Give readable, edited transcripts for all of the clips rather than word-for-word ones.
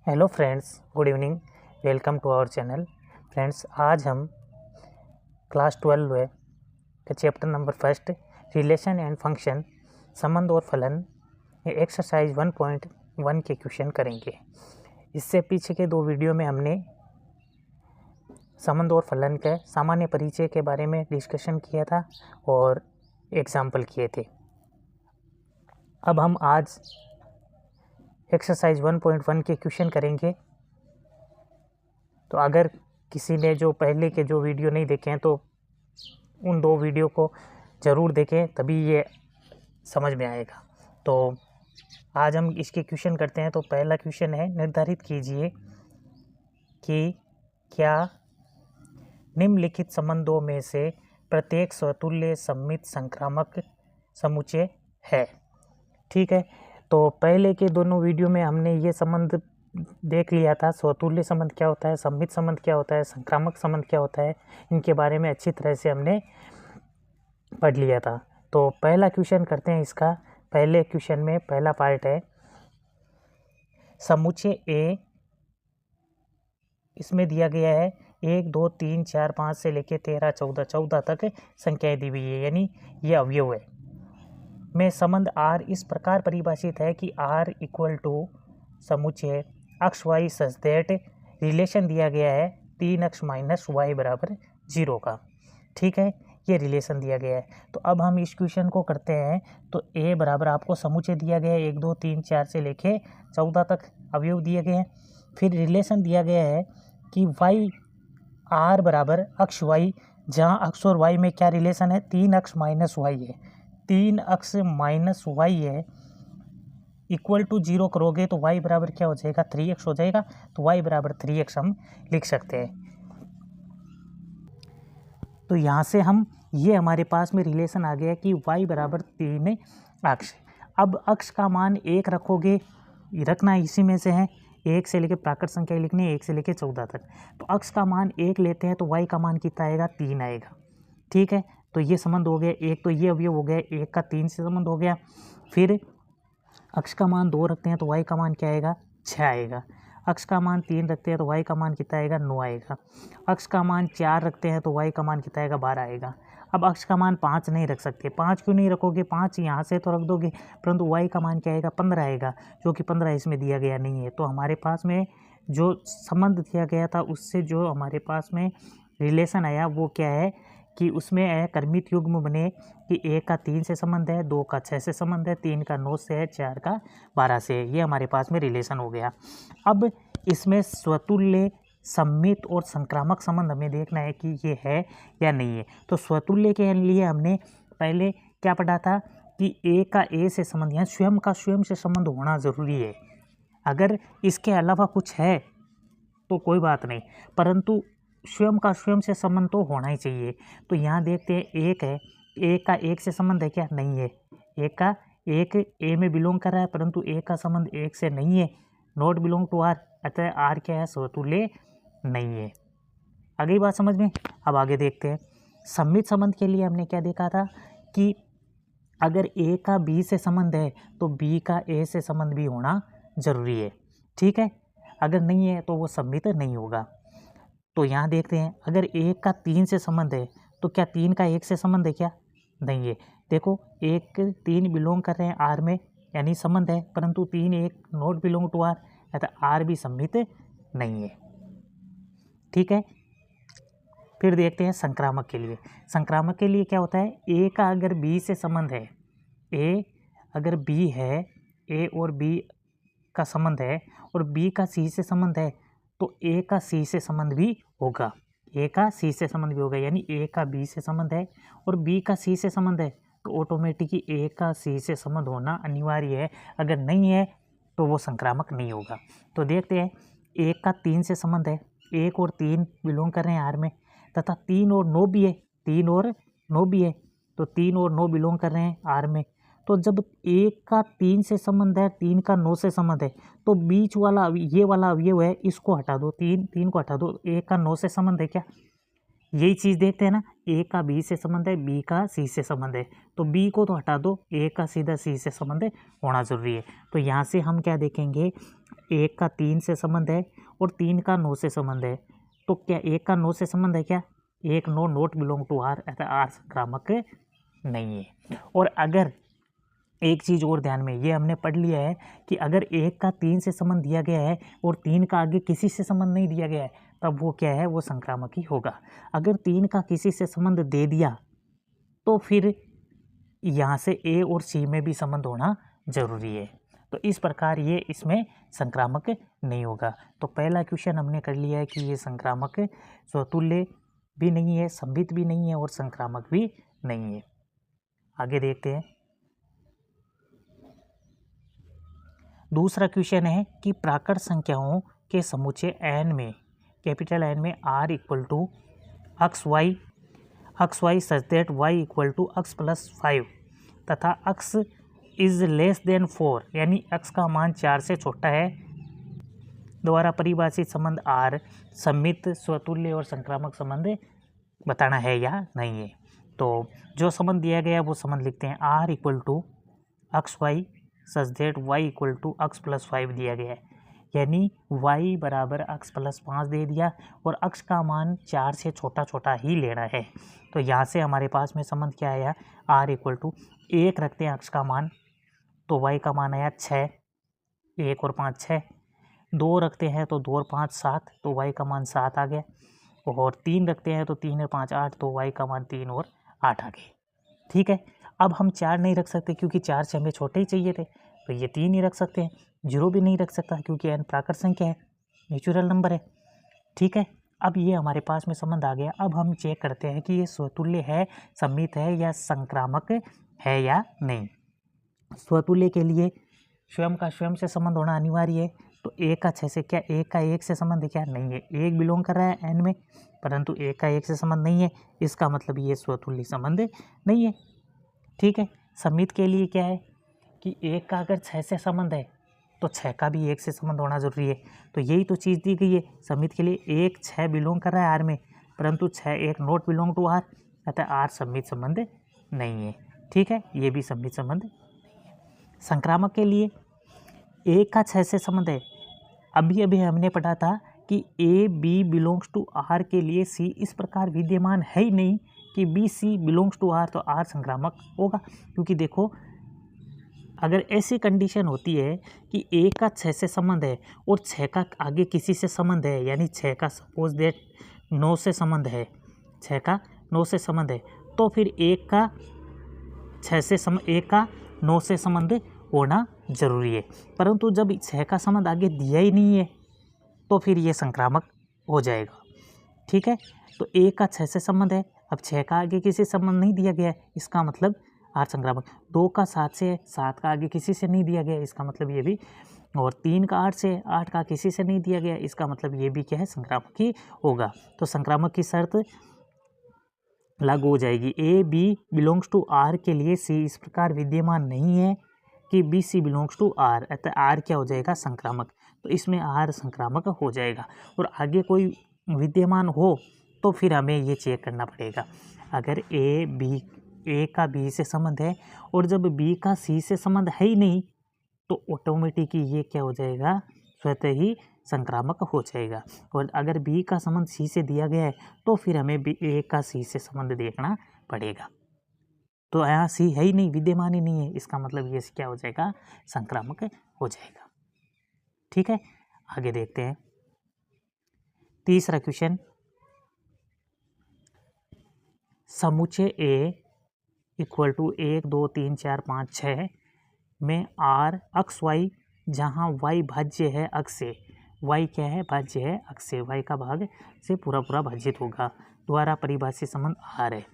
Hello friends, good evening. Welcome to our channel. Friends, आज हम class 12 का chapter number first relation and function, संबंध और फलन, एक्सरसाइज 1.1 के क्वेश्चन करेंगे। इससे पीछे के दो वीडियो में हमने संबंध और फलन के सामान्य परिचय के बारे में डिस्कशन किया था और एग्जाम्पल किए थे। अब हम आज एक्सरसाइज 1.1 के क्वेश्चन करेंगे। तो अगर किसी ने जो पहले के जो वीडियो नहीं देखे हैं तो उन दो वीडियो को ज़रूर देखें, तभी ये समझ में आएगा। तो आज हम इसके क्वेश्चन करते हैं। तो पहला क्वेश्चन है, निर्धारित कीजिए कि क्या निम्नलिखित संबंधों में से प्रत्येक स्वतुल्य सममित संक्रामक समुच्चय है। ठीक है, तो पहले के दोनों वीडियो में हमने ये संबंध देख लिया था, स्वतुल्य संबंध क्या होता है, सममित संबंध क्या होता है, संक्रामक संबंध क्या होता है, इनके बारे में अच्छी तरह से हमने पढ़ लिया था। तो पहला क्वेश्चन करते हैं इसका। पहले क्वेश्चन में पहला पार्ट है, समुच्चय ए, इसमें दिया गया है 1 2 3 4 5 से लेके 13 14 तक संख्याएं दी हुई है, यानी ये अवयव है। में संबंध R इस प्रकार परिभाषित है कि R इक्वल टू समुच्चय अक्ष वाई सच दैट रिलेशन दिया गया है 3x माइनस वाई बराबर 0 का। ठीक है, ये रिलेशन दिया गया है। तो अब हम इस क्वेश्चन को करते हैं। तो A बराबर आपको समुच्चय दिया गया है 1 2 3 4 से लेके 14 तक अवयव दिए गए हैं। फिर रिलेशन दिया गया है कि वाई R बराबर अक्ष वाई, जहाँ अक्ष और वाई में क्या रिलेशन है, 3x माइनस वाई है। 3x माइनस वाई है इक्वल टू 0 करोगे तो y बराबर क्या हो जाएगा, 3x हो जाएगा। तो y बराबर 3x हम लिख सकते हैं। तो यहाँ से हम ये हमारे पास में रिलेशन आ गया कि y बराबर 3 अक्ष। अब अक्ष का मान 1 रखोगे, रखना इसी में से है, 1 से लेके प्राकृत संख्या लिखनी है 1 से लेके 14 तक। तो अक्ष का मान 1 लेते हैं तो y का मान कितना आएगा, 3 आएगा। ठीक है, तो ये संबंध हो गया एक। तो ये अवयव हो गया, 1 का 3 से संबंध हो गया। फिर अक्ष का मान 2 रखते हैं तो y का मान क्या आएगा, 6 आएगा। अक्ष का मान 3 रखते हैं तो y का मान कितना आएगा, 9 आएगा। अक्ष का मान 4 रखते हैं तो y का मान कितना आएगा, 12 आएगा। अब अक्ष का मान 5 नहीं रख सकते। 5 क्यों नहीं रखोगे, 5 यहाँ से तो रख दोगे, परंतु y का मान क्या आएगा, 15 आएगा, जो कि 15 इसमें दिया गया नहीं है। तो हमारे पास में जो संबंध दिया गया था उससे जो हमारे पास में रिलेशन आया वो क्या है कि उसमें कर्मित युग्म बने कि 1 का 3 से संबंध है, 2 का 6 से संबंध है, 3 का 9 से है, 4 का 12 से है। ये हमारे पास में रिलेशन हो गया। अब इसमें स्वतुल्य, सममित और संक्रामक संबंध हमें देखना है कि ये है या नहीं है। तो स्वतुल्य के लिए हमने पहले क्या पढ़ा था कि A का A से संबंध, या स्वयं का स्वयं से संबंध होना ज़रूरी है। अगर इसके अलावा कुछ है तो कोई बात नहीं, परंतु स्वयं का स्वयं से संबंध तो होना ही चाहिए। तो यहाँ देखते हैं, एक है, एक का एक से संबंध है क्या, नहीं है। एक का एक ए में बिलोंग कर रहा है, परंतु एक का संबंध एक से नहीं है, नॉट बिलोंग टू आर, अतः आर क्या है, स्वतुल्य नहीं है। आ गई बात समझ में। अब आगे देखते हैं, सममित संबंध के लिए हमने क्या देखा था कि अगर ए का बी से संबंध है तो बी का ए से संबंध भी होना जरूरी है। ठीक है, अगर नहीं है तो वो सममित नहीं होगा। तो यहाँ देखते हैं, अगर 1 का 3 से संबंध है तो क्या 3 का 1 से संबंध है क्या, नहीं है। देखो 1 3 बिलोंग कर रहे हैं आर में, यानी संबंध है, परंतु 3 1 नॉट बिलोंग टू आर, अतः आर भी सममित नहीं है। ठीक है, फिर देखते हैं संक्रामक के लिए। संक्रामक के लिए क्या होता है, ए का अगर बी से संबंध है, ए अगर बी है, ए और बी का संबंध है और बी का सी से संबंध है तो ए का सी से संबंध भी होगा, ए का सी से संबंध भी होगा। यानी ए का बी से संबंध है और बी का सी से संबंध है तो ऑटोमेटिकली ए का सी से संबंध होना अनिवार्य है। अगर नहीं है तो वो संक्रामक नहीं होगा। तो देखते हैं, 1 का 3 से संबंध है, 1 और 3 बिलोंग कर रहे हैं आर में, तथा 3 और 9 भी है, 3 और 9 भी है, तो 3 और 9 बिलोंग कर रहे हैं आर में। तो जब 1 का 3 से संबंध है, 3 का 9 से संबंध है, तो बीच वाला ये वाला अवयव है, इसको हटा दो, 3 को हटा दो, 1 का 9 से संबंध है क्या, यही चीज़ देखते हैं ना। ए का बी से संबंध है, बी का सी से संबंध है, तो बी को तो हटा दो, ए का सीधा सी से संबंध होना जरूरी है। तो यहाँ से हम क्या देखेंगे, 1 का 3 से संबंध है और 3 का 9 से संबंध है। तो क्या 1 का 9 से संबंध है क्या? 1 9 नॉट बिलोंग टू आर, ऐसा आर संक्रामक नहीं है। और अगर एक चीज़ और ध्यान में, ये हमने पढ़ लिया है कि अगर 1 का 3 से संबंध दिया गया है और 3 का आगे किसी से संबंध नहीं दिया गया है, तब वो क्या है, वो संक्रामक ही होगा। अगर 3 का किसी से संबंध दे दिया तो फिर यहाँ से ए और सी में भी संबंध होना जरूरी है। तो इस प्रकार ये इसमें संक्रामक नहीं होगा। तो पहला क्वेश्चन हमने कर लिया है कि ये संक्रामक स्वतुल्य भी नहीं है, संबित भी नहीं है और संक्रामक भी नहीं है। आगे देखते हैं। दूसरा क्वेश्चन है कि प्राकृत संख्याओं के समुच्चय n में, कैपिटल N में r equal to X Y such that y equal to x plus 5 तथा x इज लेस देन 4, यानी x का मान 4 से छोटा है, द्वारा परिभाषित संबंध r सम्मित, स्वतुल्य और संक्रामक संबंध बताना है या नहीं है। तो जो संबंध दिया गया है वो संबंध लिखते हैं। r equal to X Y such that y equal to x plus 5 दिया गया है, यानी y बराबर x प्लस 5 दे दिया और x का मान 4 से छोटा छोटा ही लेना है। तो यहाँ से हमारे पास में संबंध क्या आया, r इक्वल टू 1 रखते हैं x का मान, तो y का मान आया 6, 1 और 5 6, 2 रखते हैं तो 2 और 5 7, तो y का मान 7 आ गया, और 3 रखते हैं तो 3 और 5 8, तो y का मान 3 और 8 आ गए। ठीक है, अब हम 4 नहीं रख सकते क्योंकि 4 से हमें छोटे ही चाहिए थे, तो ये 3 ही रख सकते हैं। 0 भी नहीं रख सकता क्योंकि n प्राकृत संख्या है, नेचुरल नंबर है। ठीक है, अब ये हमारे पास में संबंध आ गया। अब हम चेक करते हैं कि ये स्वतुल्य है, सम्मित है या संक्रामक है या नहीं। स्वतुल्य के लिए स्वयं का स्वयं से संबंध होना अनिवार्य है। तो 1 का 6 से, क्या 1 का 1 से संबंध है क्या? नहीं है। 1 बिलोंग कर रहा है n में, परंतु 1 का 1 से संबंध नहीं है, इसका मतलब ये स्वतुल्य संबंध नहीं है। ठीक है, सम्मित के लिए क्या है कि 1 का अगर 6 से संबंध है तो 6 का भी 1 से संबंध होना जरूरी है। तो यही तो चीज़ दी गई है सम्मित के लिए। 1 6 बिलोंग कर रहा है आर में, परंतु 6 1 नॉट बिलोंग टू आर, अतः आर सम्मित संबंध नहीं है। ठीक है, ये भी सम्मित संबंध नहीं है। संक्रामक के लिए 1 का 6 से संबंध है। अभी अभी हमने पढ़ा था कि A B belongs to R के लिए सी इस प्रकार विद्यमान है ही नहीं कि B C belongs to R, तो आर संक्रामक होगा। क्योंकि देखो, अगर ऐसी कंडीशन होती है कि 1 का 6 से संबंध है और 6 का आगे किसी से संबंध है, यानी 6 का सपोज दैट 9 से संबंध है, 6 का 9 से संबंध है, तो फिर 1 का 9 से संबंध होना जरूरी है। परंतु जब 6 का संबंध आगे दिया ही नहीं है तो फिर ये संक्रामक हो जाएगा। ठीक है, तो 1 का 6 से संबंध है, अब 6 का आगे किसी से संबंध नहीं दिया गया है, इसका मतलब आर संक्रामक। 2 का 7 से, 7 का आगे किसी से नहीं दिया गया, इसका मतलब ये भी, और 3 का 8 से, 8 का किसी से नहीं दिया गया, इसका मतलब ये भी क्या है, संक्रामक ही होगा। तो संक्रामक की शर्त लागू हो जाएगी। A B belongs to R के लिए सी इस प्रकार विद्यमान नहीं है कि B C belongs to R, अतः आर क्या हो जाएगा, संक्रामक। तो इसमें आर संक्रामक हो जाएगा। और आगे कोई विद्यमान हो तो फिर हमें ये चेक करना पड़ेगा। अगर ए का बी से संबंध है और जब बी का सी से संबंध है ही नहीं, तो ऑटोमेटिक ये क्या हो जाएगा, स्वतः ही संक्रामक हो जाएगा। और अगर बी का संबंध सी से दिया गया है तो फिर हमें ए का सी से संबंध देखना पड़ेगा। तो यहाँ सी है ही नहीं, विद्यमान ही नहीं है, इसका मतलब ये क्या हो जाएगा, संक्रामक हो जाएगा। ठीक है, आगे देखते हैं। तीसरा क्वेश्चन, समुच्चय ए इक्वल टू 1 2 3 4 5 6 में आर अक्स वाई, जहाँ वाई भाज्य है अक्स से, वाई क्या है, भाज्य है अक्स से, वाई का भाग से पूरा पूरा भाजित होगा, द्वारा परिभाषित संबंध आर है।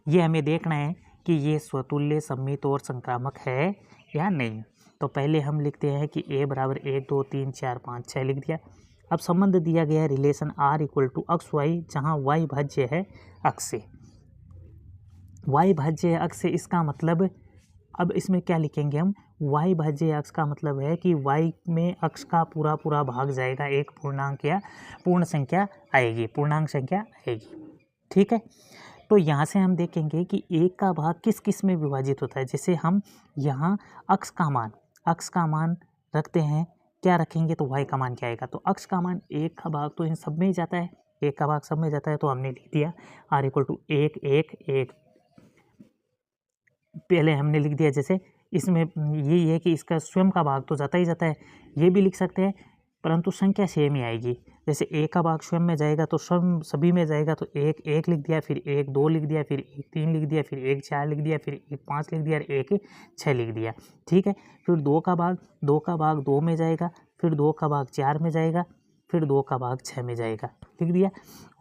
ये हमें देखना है कि ये स्वतुल्य, सम्मित और संक्रामक है या नहीं। तो पहले हम लिखते हैं कि ए बराबर 1 2 3 4 5 6 लिख दिया। अब संबंध दिया गया है relation R equal to X Y, जहाँ वाई भाज्य है अक्स से, वाई भाज्य है अक्स से, इसका मतलब अब इसमें क्या लिखेंगे हम, वाई भाज्य अक्स का मतलब है कि वाई में अक्स का पूरा पूरा भाग जाएगा, एक पूर्णांक या पूर्ण संख्या आएगी, पूर्णांक संख्या आएगी। ठीक है, तो यहाँ से हम देखेंगे कि एक का भाग किस किस में विभाजित होता है। जैसे हम यहाँ अक्स का मान रखते हैं क्या रखेंगे तो y का मान क्या आएगा, तो अक्ष का मान 1 का भाग तो इन सब में ही जाता है, 1 का भाग सब में जाता है, तो हमने लिख दिया r इक्वल टू 1 1 1। पहले हमने लिख दिया, जैसे इसमें यही है कि इसका स्वयं का भाग तो जाता ही जाता है, ये भी लिख सकते हैं, परंतु संख्या सेम ही आएगी। जैसे 1 का भाग स्वयं में जाएगा तो स्वयं सभी में जाएगा, तो 1 1 लिख दिया, फिर 1 2 लिख दिया, फिर 1 3 लिख दिया, फिर 1 4 लिख दिया, फिर 1 5 लिख दिया और 1 6 लिख दिया। ठीक है, फिर 2 का भाग 2 में जाएगा, फिर 2 का भाग 4 में जाएगा, फिर 2 का भाग 6 में जाएगा, लिख दिया।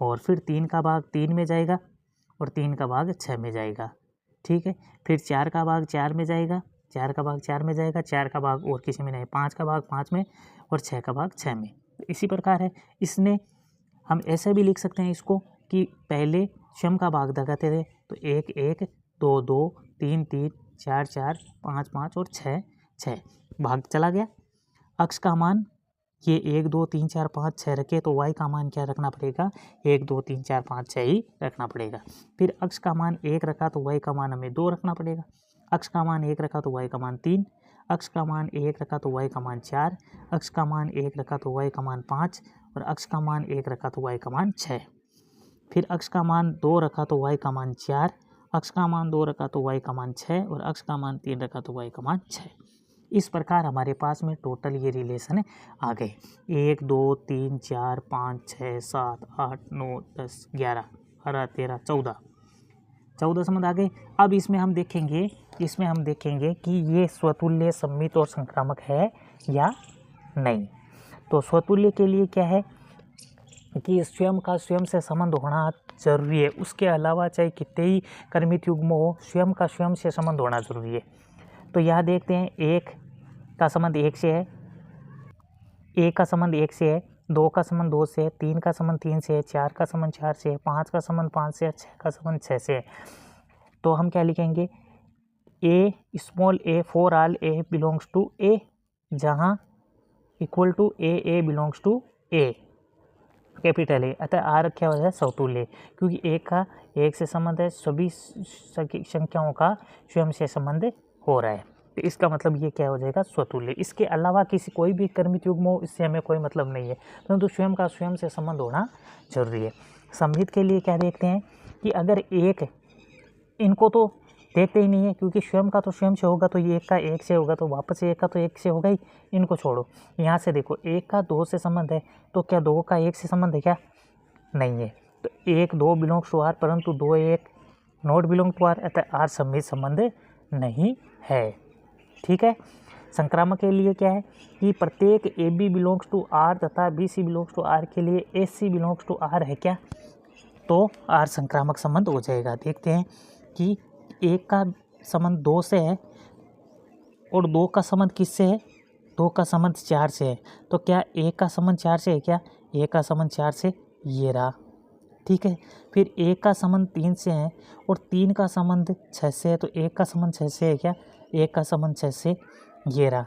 और फिर 3 का भाग 3 में जाएगा और 3 का भाग 6 में जाएगा। ठीक है, फिर 4 का भाग 4 में जाएगा, 4 का भाग 4 में जाएगा, 4 का भाग और किसी में नहीं, 5 का भाग 5 में और 6 का भाग 6 में। इसी प्रकार है, इसने हम ऐसे भी लिख सकते हैं इसको कि पहले स्वयं का भाग लगाते थे, तो 1 1 2 2 3 3 4 4 5 5 और 6 6 भाग चला गया। अक्ष का मान ये 1 2 3 4 5 6 रखे, तो y का मान क्या रखना पड़ेगा, 1 2 3 4 5 6 ही रखना पड़ेगा। फिर अक्ष का मान 1 रखा तो y का मान हमें 2 रखना पड़ेगा, अक्ष का मान 1 रखा तो y का मान 3, अक्ष का मान 1 रखा तो y का मान 4, अक्ष का मान 1 रखा तो y का मान 5 और अक्ष का मान 1 रखा तो y का मान 6। फिर अक्ष का मान 2 रखा तो y का मान 4, अक्ष का मान 2 रखा तो y का मान 6 और अक्ष का मान 3 रखा तो y का मान 6। इस प्रकार हमारे पास में टोटल ये रिलेशन आ गए, 1 2 3 4 5 6 7 8 9 10 11 12 13 14 संबंध आ गए। अब इसमें हम देखेंगे कि ये स्वतुल्य, सममित और संक्रामक है या नहीं। तो स्वतुल्य के लिए क्या है कि स्वयं का स्वयं से संबंध होना जरूरी है, उसके अलावा चाहे कितने ही कर्मित युग्म हो, स्वयं का स्वयं से संबंध होना जरूरी है। तो यहाँ देखते हैं, 1 का संबंध 1 से है, 1 का संबंध 1 से है, 2 का संबंध 2 से है, 3 का संबंध 3 से है, 4 का संबंध 4 से है, 5 का संबंध 5 से है, 6 का संबंध 6 से है। तो हम क्या लिखेंगे, a small a for all a belongs to a, जहाँ equal to a belongs to a, capital A. अतः आर क्या हो जाए, समतुल्य, क्योंकि एक का एक से संबंध है, सभी संख्याओं का स्वयं से संबंध हो रहा है, तो इसका मतलब ये क्या हो जाएगा, स्वतुल्य। इसके अलावा किसी कोई भी कर्मित युग्म हो, इससे हमें कोई मतलब नहीं है, परंतु स्वयं का स्वयं से संबंध होना जरूरी है। सममित के लिए क्या देखते हैं कि अगर एक, इनको तो देखते ही नहीं है, क्योंकि स्वयं का तो स्वयं से होगा, तो ये 1 का 1 से होगा, तो वापस 1 का तो 1 से होगा ही, इनको छोड़ो। यहाँ से देखो, 1 का 2 से संबंध है, तो क्या 2 का 1 से संबंध है क्या, नहीं है, तो 1 2 बिलोंग्स टू आर, परंतु 2 1 नॉट बिलोंग टू आर, अतः आर सममित संबंध नहीं है। ठीक है। संक्रामक के लिए क्या है कि प्रत्येक A B belongs to R तथा B C belongs to R के लिए A C belongs to R है क्या, तो आर संक्रामक संबंध हो जाएगा। देखते हैं कि 1 का संबंध 2 से है और 2 का संबंध किससे है, 2 का संबंध 4 से है, तो क्या 1 का संबंध 4 से है क्या, 1 का संबंध 4 से ये रहा। ठीक है, फिर 1 का संबंध 3 से है और 3 का संबंध 6 से है, तो 1 का संबंध 6 से है क्या, 1 का संबंध 6 से ये रहा।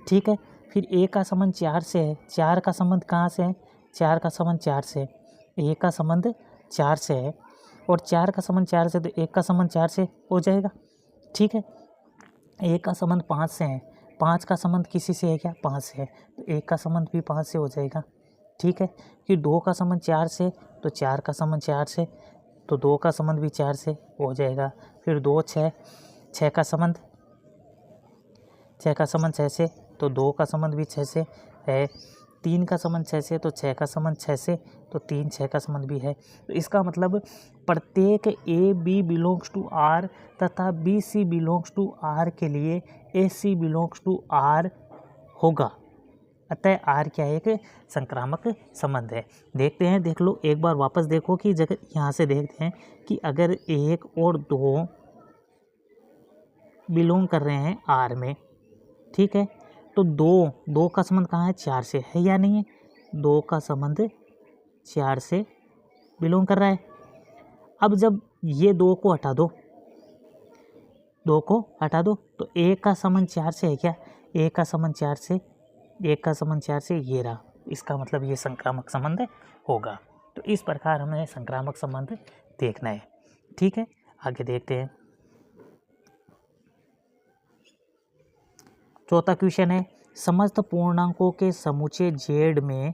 ठीक है, फिर 1 का संबंध 4 से है, 4 का संबंध कहाँ से है, 4 का संबंध 4 से है, 1 का संबंध 4 से है और 4 का संबंध 4 से, तो 1 का संबंध 4 से हो जाएगा। ठीक है, 1 का संबंध 5 से है, 5 का संबंध किसी से है क्या, 5 से है, तो 1 का संबंध भी 5 से हो जाएगा। ठीक है, फिर 2 का संबंध 4 से, तो 4 का संबंध 4 से, तो 2 का संबंध भी 4 से हो जाएगा। फिर 2 6, 6 का संबंध 6 से, तो 2 का संबंध भी 6 से है, 3 का संबंध 6 से, तो 6 का संबंध 6 से, तो 3 6 का संबंध भी है। तो इसका मतलब प्रत्येक A B belongs to R तथा B C belongs to R के लिए A C belongs to R होगा, अतः आर क्या है, एक संक्रामक संबंध है। देखते हैं, देख लो एक बार वापस देखो कि जगह यहाँ से देखते हैं कि अगर 1 और 2 बिलोंग कर रहे हैं आर में, ठीक है, तो 2 का संबंध कहाँ है, 4 से है या नहीं है, 2 का संबंध 4 से बिलोंग कर रहा है। अब जब ये 2 को हटा दो, 2 को हटा दो, तो 1 का संबंध 4 से है क्या, 1 का संबंध 4 से, 1 का संबंध 4 से ये रहा, इसका मतलब ये संक्रामक संबंध होगा। तो इस प्रकार हमें संक्रामक संबंध देखना है। ठीक है, आगे देखते हैं। चौथा क्वेश्चन है समस्त पूर्णांकों के समुच्चय z में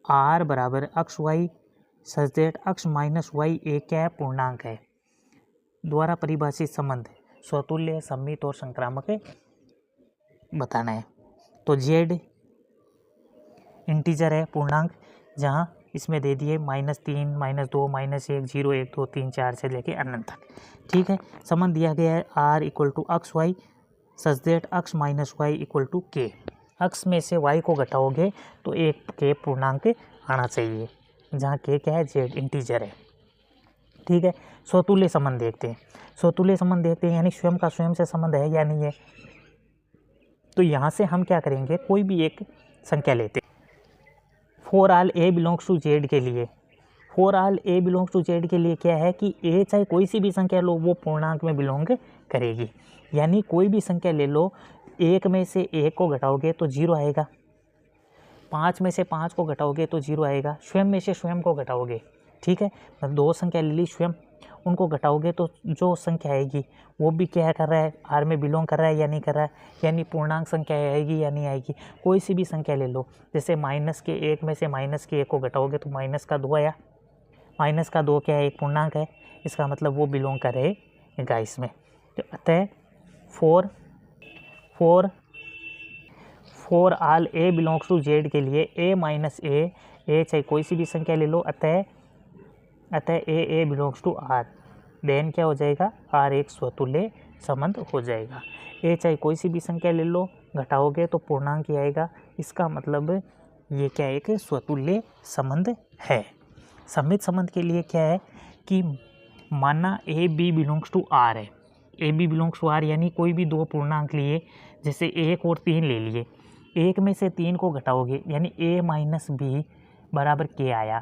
r बराबर अक्ष y such that X minus Y एक क्या है, पूर्णांक है, द्वारा परिभाषित संबंध स्वतुल्य, सममित और संक्रामक बताना है। तो z इंटीजर है, पूर्णांक, जहाँ इसमें दे दिए -3, -2, -1, 0, 1, 2, 3, 4 से लेके अनंत तक। ठीक है, संबंध दिया गया है r equal to X y such that X minus Y equal to k। X में से y को घटाओगे तो एक k पूर्णांक आना चाहिए, जहाँ k क्या है, z इंटीजर है। ठीक है, स्वतुल्य संबंध देखते हैं। स्वतुल्य संबंध देखते हैं यानी स्वयं का स्वयं से संबंध है या नहीं है। तो यहाँ से हम क्या करेंगे, कोई भी एक संख्या लेते हैं। For all a belongs to z के लिए, for all a belongs to z के लिए क्या है कि a चाहे कोई सी भी संख्या लो वो पूर्णांक में बिलोंग करेगी। यानी कोई भी संख्या ले लो, 1 में से 1 को घटाओगे तो 0 आएगा, 5 में से 5 को घटाओगे तो 0 आएगा, स्वयं में से स्वयं को घटाओगे। ठीक है, मतलब 2 संख्या ले ली स्वयं, उनको घटाओगे तो जो संख्या आएगी वो भी क्या कर रहा है, आर में बिलोंग कर रहा है या नहीं कर रहा है, यानी पूर्णांक संख्या आएगी या नहीं आएगी। कोई सी भी संख्या ले लो, जैसे -1 में से -1 को घटाओगे तो -2 आया, -2 क्या है, एक पूर्णांक है, इसका मतलब वो बिलोंग करेगा इसमें। तो अतः for all a belongs to z के लिए a चाहे कोई सी भी संख्या ले लो, अतः a belongs to r, then क्या हो जाएगा, r एक स्वतुल्य संबंध हो जाएगा। a चाहे कोई सी भी संख्या ले लो, घटाओगे तो पूर्णांक ही आएगा, इसका मतलब ये क्या है, एक स्वतुल्य संबंध है। सममित संबंध के लिए क्या है कि माना a b belongs to r है, a b belongs to r यानी कोई भी 2 पूर्णांक लिए, जैसे 1 और 3 ले लिए, 1 में से 3 को घटाओगे यानी a माइनस बी बराबर k आया,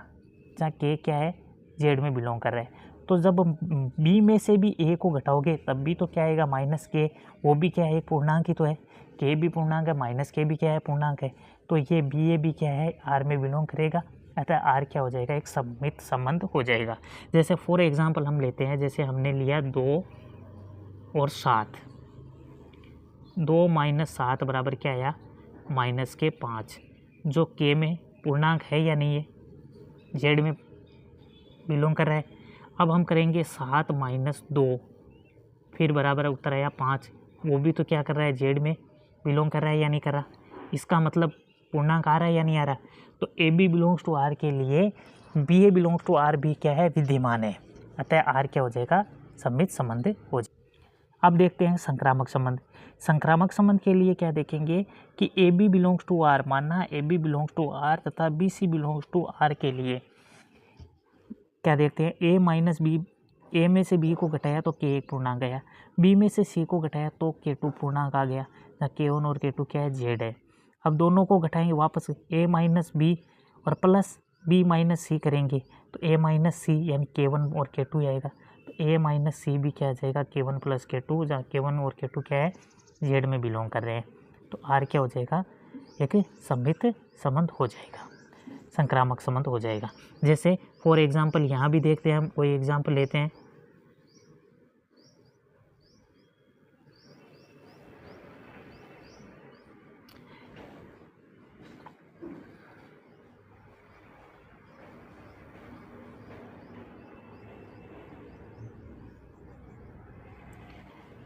जहाँ k क्या है, z में बिलोंग कर रहा है। तो जब b में से भी a को घटाओगे तब भी तो क्या आएगा, -k, वो भी क्या है, एक पूर्णांक ही तो है, k भी पूर्णांक है, -k भी क्या है, पूर्णांक है। तो ये b a भी क्या है, r में बिलोंग करेगा, अतः r क्या हो जाएगा, एक सममित संबंध हो जाएगा। जैसे फॉर एग्जांपल हम लेते हैं, जैसे हमने लिया 2 और 7, 2 - 7 बराबर क्या आया, -5, जो k में पूर्णांक है या नहीं है, z में बिलोंग कर रहा है। अब हम करेंगे 7 - 2, फिर बराबर उत्तर आया 5, वो भी तो क्या कर रहा है, z में बिलोंग कर रहा है या नहीं कर रहा, इसका मतलब पूर्णांक आ रहा है या नहीं आ रहा। तो A B belongs to R के लिए b a belongs to R भी क्या है, विद्यमान है, अतः आर क्या हो जाएगा, सममित संबंध हो जाएगा। अब देखते हैं संक्रामक संबंध। संक्रामक संबंध के लिए क्या देखेंगे कि A B belongs to R, माना A B belongs to R तथा B C belongs to R के लिए क्या देखते हैं, ए माइनस बी, ए में से बी को घटाया तो के एक पूर्णांक आया, बी में से सी को घटाया तो के टू पूर्णांक आ गया, जहाँ के वन और के टू क्या है, जेड है। अब दोनों को घटाएंगे वापस, ए माइनस बी और प्लस बी माइनस सी करेंगे तो ए माइनस सी यानी के वन और के टू आएगा। तो ए माइनस सी भी क्या आ जाएगा, के वन प्लस के टू, जहाँ के वन और के टू क्या है, जेड में बिलोंग कर रहे हैं। तो आर क्या हो जाएगा, एक सममित संबंध हो जाएगा, संक्रामक संबंध हो जाएगा। जैसे फॉर एग्जांपल यहाँ भी देखते हैं, हम कोई एग्जांपल लेते हैं।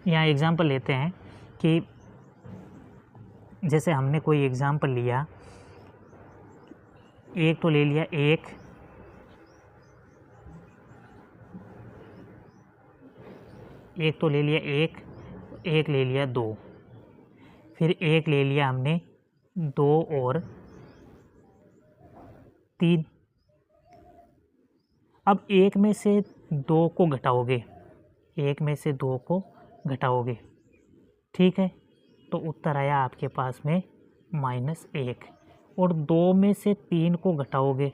यहाँ एग्जांपल लेते हैं कि जैसे हमने कोई एग्जांपल लिया, एक तो ले लिया एक तो ले लिया एक ले लिया 2, फिर एक ले लिया हमने 2 और 3। अब एक में से 2 को घटाओगे, एक में से 2 को घटाओगे, ठीक है, तो उत्तर आया आपके पास में -1, और 2 में से 3 को घटाओगे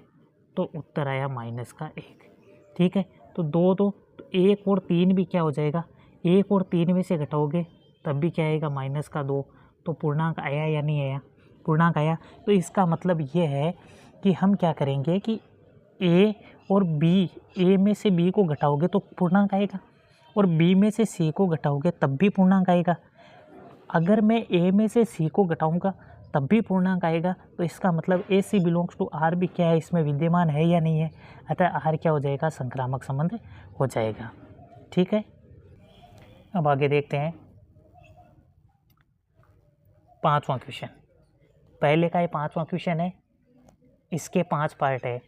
तो उत्तर आया -1, ठीक है। तो 2 तो 1 और 3 भी क्या हो जाएगा, 1 और 3 में से घटाओगे तब भी क्या आएगा, -2, तो पूर्णांक आया या नहीं आया, पूर्णांक आया। तो इसका मतलब ये है कि हम क्या करेंगे कि ए और बी, ए में से बी को घटाओगे तो पूर्णांक आएगा, और बी में से सी को घटाओगे तब भी पूर्णांक आएगा। अगर मैं ए में से सी को घटाऊंगा तब भी पूर्णांक आएगा। तो इसका मतलब ए सी बिलोंग्स टू आर भी क्या है, इसमें विद्यमान है या नहीं है, अतः आर क्या हो जाएगा, संक्रामक संबंध हो जाएगा। ठीक है, अब आगे देखते हैं 5वां क्वेश्चन। पहले का ये 5वां क्वेश्चन है, इसके 5 पार्ट है।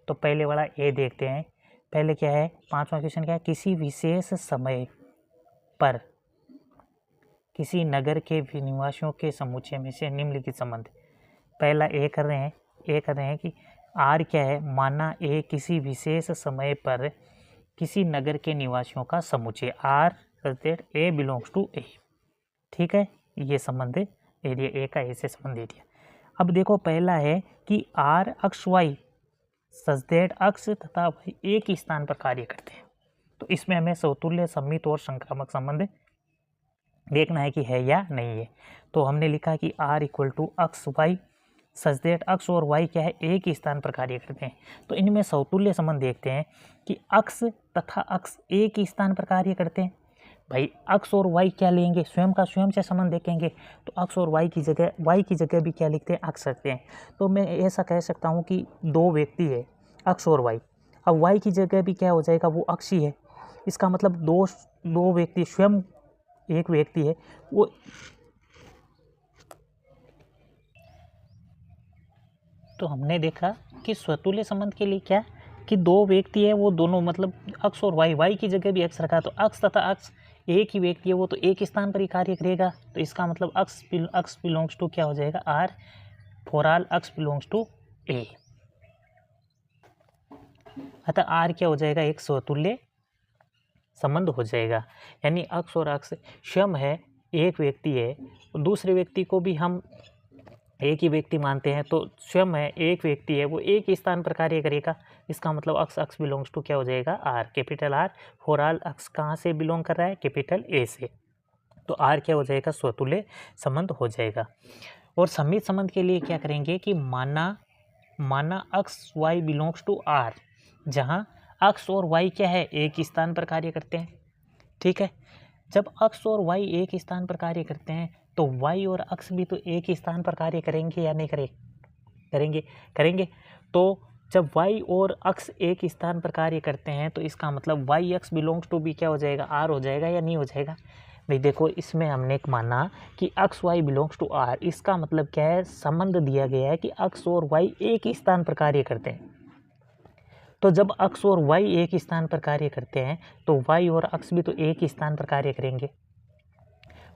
तो पहले वाला ए देखते हैं। पहले क्या है, 5वां क्वेश्चन क्या है, किसी विशेष समय पर किसी नगर के निवासियों के समुच्चय में से निम्नलिखित संबंध। पहला ए कर रहे हैं कि आर क्या है, माना ए किसी विशेष समय पर किसी नगर के निवासियों का समुच्चय, आर ए बिलोंग्स टू ए। ठीक है, ये संबंध दे दिया, ए का ए से संबंध दे दिया। अब देखो पहला है कि आर अक्ष वाई सचदेट अक्ष तथा वाई एक ही स्थान पर कार्य करते हैं। तो इसमें हमें समतुल्य, सममित और संक्रामक संबंध देखना है कि है या नहीं है। तो हमने लिखा कि आर इक्वल टू अक्ष वाई सचदेट अक्ष और वाई क्या है, एक ही स्थान पर कार्य करते हैं। तो इनमें समतुल्य संबंध देखते हैं कि अक्ष तथा अक्ष एक ही स्थान पर कार्य करते हैं। भाई अक्ष और वाई क्या लेंगे, स्वयं का स्वयं से संबंध देखेंगे। तो अक्ष और वाई की जगह भी क्या लिखते हैं, अक्ष रखते हैं। तो मैं ऐसा कह सकता हूँ कि दो व्यक्ति है, अक्ष और वाई। अब वाई की जगह भी क्या हो जाएगा, वो अक्ष ही है। इसका मतलब दो व्यक्ति, स्वयं एक व्यक्ति है वो, तो हमने देखा कि स्वतुल्य संबंध के लिए क्या कि दो व्यक्ति है, वो दोनों मतलब अक्ष और वाई की जगह भी अक्ष रखा। तो अक्ष तथा अक्ष एक ही व्यक्ति है, वो तो एक स्थान पर ही कार्य करेगा। तो इसका मतलब अक्ष बिलोंग्स टू क्या हो जाएगा, आर, फॉर ऑल अक्ष बिलोंग्स टू ए। अतः आर क्या हो जाएगा, एक स्वतुल्य संबंध हो जाएगा। यानी अक्ष और अक्ष स्वयं है, एक व्यक्ति है, दूसरे व्यक्ति को भी हम एक ही व्यक्ति मानते हैं। तो स्वयं है, एक व्यक्ति है, वो एक ही स्थान पर कार्य करेगा। इसका मतलब अक्ष बिलोंग्स टू क्या हो जाएगा, R, capital R. For all x कहाँ से बिलोंग कर रहा है, कैपिटल ए से। तो आर क्या हो जाएगा, स्वतुल्य संबंध हो जाएगा। और सममित संबंध के लिए क्या करेंगे कि माना अक्ष वाई बिलोंग्स टू आर, जहाँ अक्ष और वाई क्या है, एक ही स्थान पर कार्य करते हैं। ठीक है, जब अक्ष और वाई एक ही स्थान पर कार्य करते हैं तो वाई और अक्ष भी तो एक ही स्थान पर कार्य करेंगे या नहीं करेंगे। तो जब वाई और अक्ष एक स्थान पर कार्य करते हैं तो इसका मतलब वाई अक्ष बिलोंग्स टू भी क्या हो जाएगा, आर हो जाएगा या नहीं हो जाएगा। भाई देखो, इसमें हमने माना कि अक्ष वाई बिलोंग्स टू आर, इसका मतलब क्या है, संबंध दिया गया है कि अक्ष और वाई एक ही स्थान पर कार्य करते हैं। तो जब अक्ष और वाई एक ही स्थान पर कार्य करते हैं तो वाई और अक्ष भी तो एक ही स्थान पर कार्य करेंगे।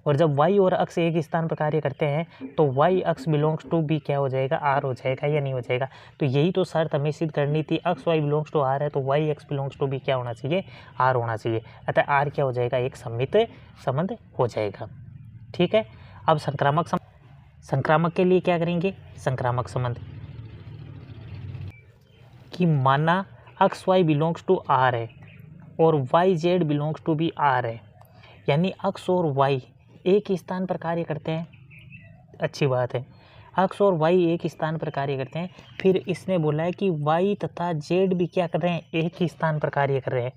और जब वाई और अक्ष एक ही स्थान पर कार्य करते हैं तो वाई अक्ष बिलोंग्स टू भी क्या हो जाएगा, आर हो जाएगा या नहीं हो जाएगा। तो यही तो शर्त हमें सिद्ध करनी थी, अक्ष वाई बिलोंग्स टू आर है तो वाई अक्ष बिलोंग्स टू भी क्या होना चाहिए, आर होना चाहिए। अतः आर क्या हो जाएगा, एक सममित संबंध हो जाएगा। ठीक है, अब संक्रामक के लिए क्या करेंगे, संक्रामक संबंध कि माना अक्ष वाई बिलोंग्स टू आर है और वाई जेड बिलोंग्स टू भी आर है, यानी अक्ष और वाई एक ही स्थान पर कार्य करते हैं। अच्छी बात है, अक्ष और वाई एक ही स्थान पर कार्य करते हैं। फिर इसने बोला है कि वाई तथा जेड भी क्या कर रहे हैं, एक ही स्थान पर कार्य कर रहे हैं।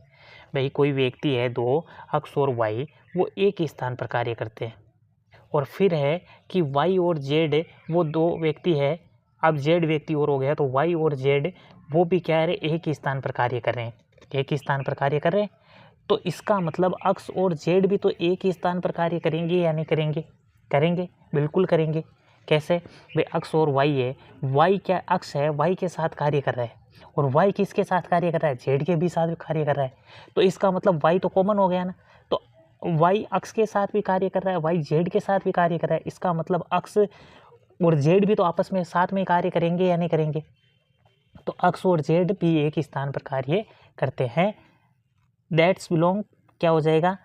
भाई कोई व्यक्ति है, दो अक्ष और वाई वो एक ही स्थान पर कार्य करते हैं। और फिर है कि वाई और जेड वो दो व्यक्ति है, अब जेड व्यक्ति और हो गया, तो वाई और जेड वो भी क्या है, एक ही स्थान पर कार्य कर रहे हैं, एक ही स्थान पर कार्य कर रहे हैं। तो इसका मतलब अक्ष और जेड भी तो एक ही स्थान पर कार्य करेंगे या नहीं करेंगे, बिल्कुल करेंगे। कैसे, भाई अक्ष और वाई है, वाई क्या अक्ष है, वाई के साथ कार्य कर रहा है, और वाई किसके साथ कार्य कर रहा है, जेड के भी साथ कार्य कर रहा है। तो इसका मतलब वाई तो कॉमन हो गया ना, तो वाई अक्ष के साथ भी कार्य कर रहा है, वाई जेड के साथ भी कार्य कर रहा है। इसका मतलब अक्ष और जेड भी तो आपस में साथ में कार्य करेंगे या नहीं करेंगे। तो अक्ष और जेड भी एक ही स्थान पर कार्य करते हैं। दैट्स बिलोंग क्या हो जाएगा,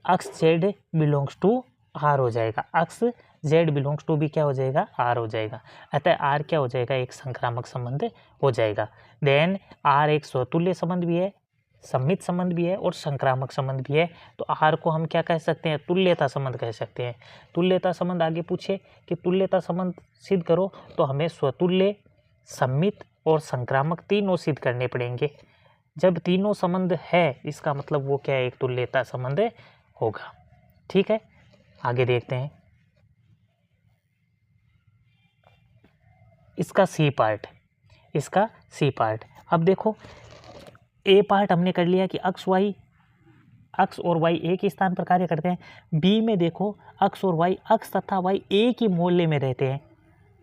अक्ष जेड बिलोंग्स टू आर हो जाएगा, अक्ष जेड बिलोंग्स टू भी क्या हो जाएगा, आर हो जाएगा। अतः आर क्या हो जाएगा, एक संक्रामक संबंध हो जाएगा। देन आर एक स्वतुल्य संबंध भी है, सममित संबंध भी है और संक्रामक संबंध भी है। तो आर को हम क्या कह सकते हैं, तुल्यता संबंध कह सकते हैं। तुल्यता संबंध आगे पूछे कि तुल्यता संबंध सिद्ध करो तो हमें स्वतुल्य, सम्मित और संक्रामक तीनों सिद्ध करने पड़ेंगे। जब तीनों संबंध है इसका मतलब वो क्या है, एक तुल्यता संबंध होगा। ठीक है, आगे देखते हैं इसका सी पार्ट, इसका सी पार्ट। अब देखो ए पार्ट हमने कर लिया कि अक्स और वाई एक ही स्थान पर कार्य करते हैं। बी में देखो अक्स और वाई, अक्स तथा वाई एक ही मूल्य में रहते हैं।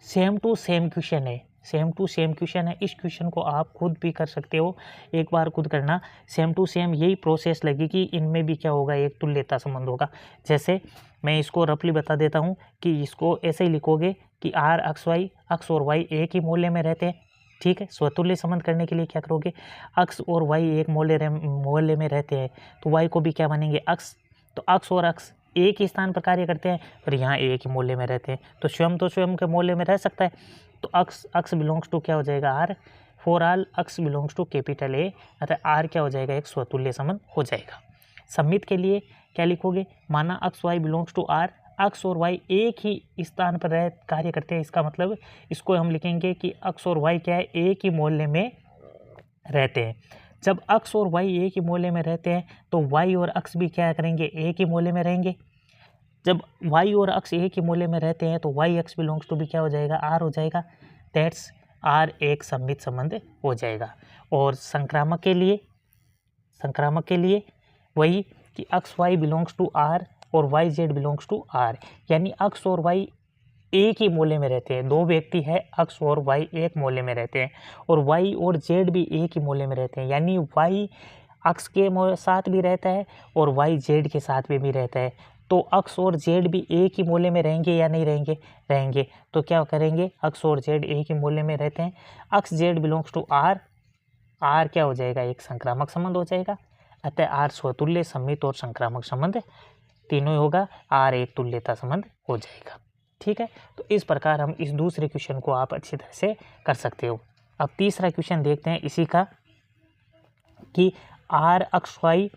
सेम टू सेम क्वेश्चन है, सेम टू सेम क्वेश्चन है। इस क्वेश्चन को आप खुद भी कर सकते हो, एक बार खुद करना। सेम टू सेम यही प्रोसेस लगेगी, इनमें भी क्या होगा, एक तुल्यता संबंध होगा। जैसे मैं इसको रफली बता देता हूँ कि इसको ऐसे ही लिखोगे कि आर अक्स और वाई एक ही मूल्य में रहते हैं, ठीक है। स्वतुल्य संबंध करने के लिए क्या करोगे, अक्स और वाई एक मूल्य में रहते हैं तो वाई को भी क्या मानेंगे, अक्स। तो अक्स और अक्स एक ही स्थान पर कार्य करते हैं और यहाँ एक ही मूल्य में रहते हैं, तो स्वयं के मूल्य में रह सकता है। तो अक्स बिलोंग्स टू क्या हो जाएगा, R. For all x belongs to capital A, अतः आर क्या हो जाएगा, एक स्वतुल्य संबंध हो जाएगा। सममित के लिए क्या लिखोगे, माना x y belongs to R, अक्स और वाई एक ही स्थान पर कार्य करते हैं। इसका मतलब इसको हम लिखेंगे कि अक्स और वाई क्या है, एक ही मूल्य में रहते हैं। जब अक्स और वाई एक ही मूल्य में रहते हैं तो वाई और अक्स भी क्या करेंगे, एक ही मूल्य में रहेंगे। जब वाई और अक्स एक ही मूल्य में रहते हैं तो वाई एक्स बिलोंग्स टू भी क्या हो जाएगा, आर हो जाएगा। दैट्स आर एक सममित संबंध हो जाएगा। और संक्रामक के लिए वही कि x y belongs to R और y Z belongs to R, यानी अक्स और वाई एक ही मूल्य में रहते हैं। दो व्यक्ति है, अक्स और वाई एक मूल्य में रहते हैं और वाई और जेड भी एक ही मूल्य में रहते हैं, यानी वाई अक्स के साथ भी रहता है और वाई जेड के साथ भी रहता है। तो अक्स और जेड भी एक ही मूल्य में रहेंगे या नहीं रहेंगे, रहेंगे। तो क्या करेंगे, अक्स और जेड एक ही मूल्य में रहते हैं, x z belongs to R, R क्या हो जाएगा, एक संक्रामक संबंध हो जाएगा। अतः आर स्वतुल्य, सममित और संक्रामक संबंध तीनों ही होगा, आर एक तुल्यता संबंध हो जाएगा, ठीक है। तो इस प्रकार हम इस दूसरे क्वेश्चन को आप अच्छी तरह से कर सकते हो। अब तीसरा क्वेश्चन देखते हैं इसी का, कि R x y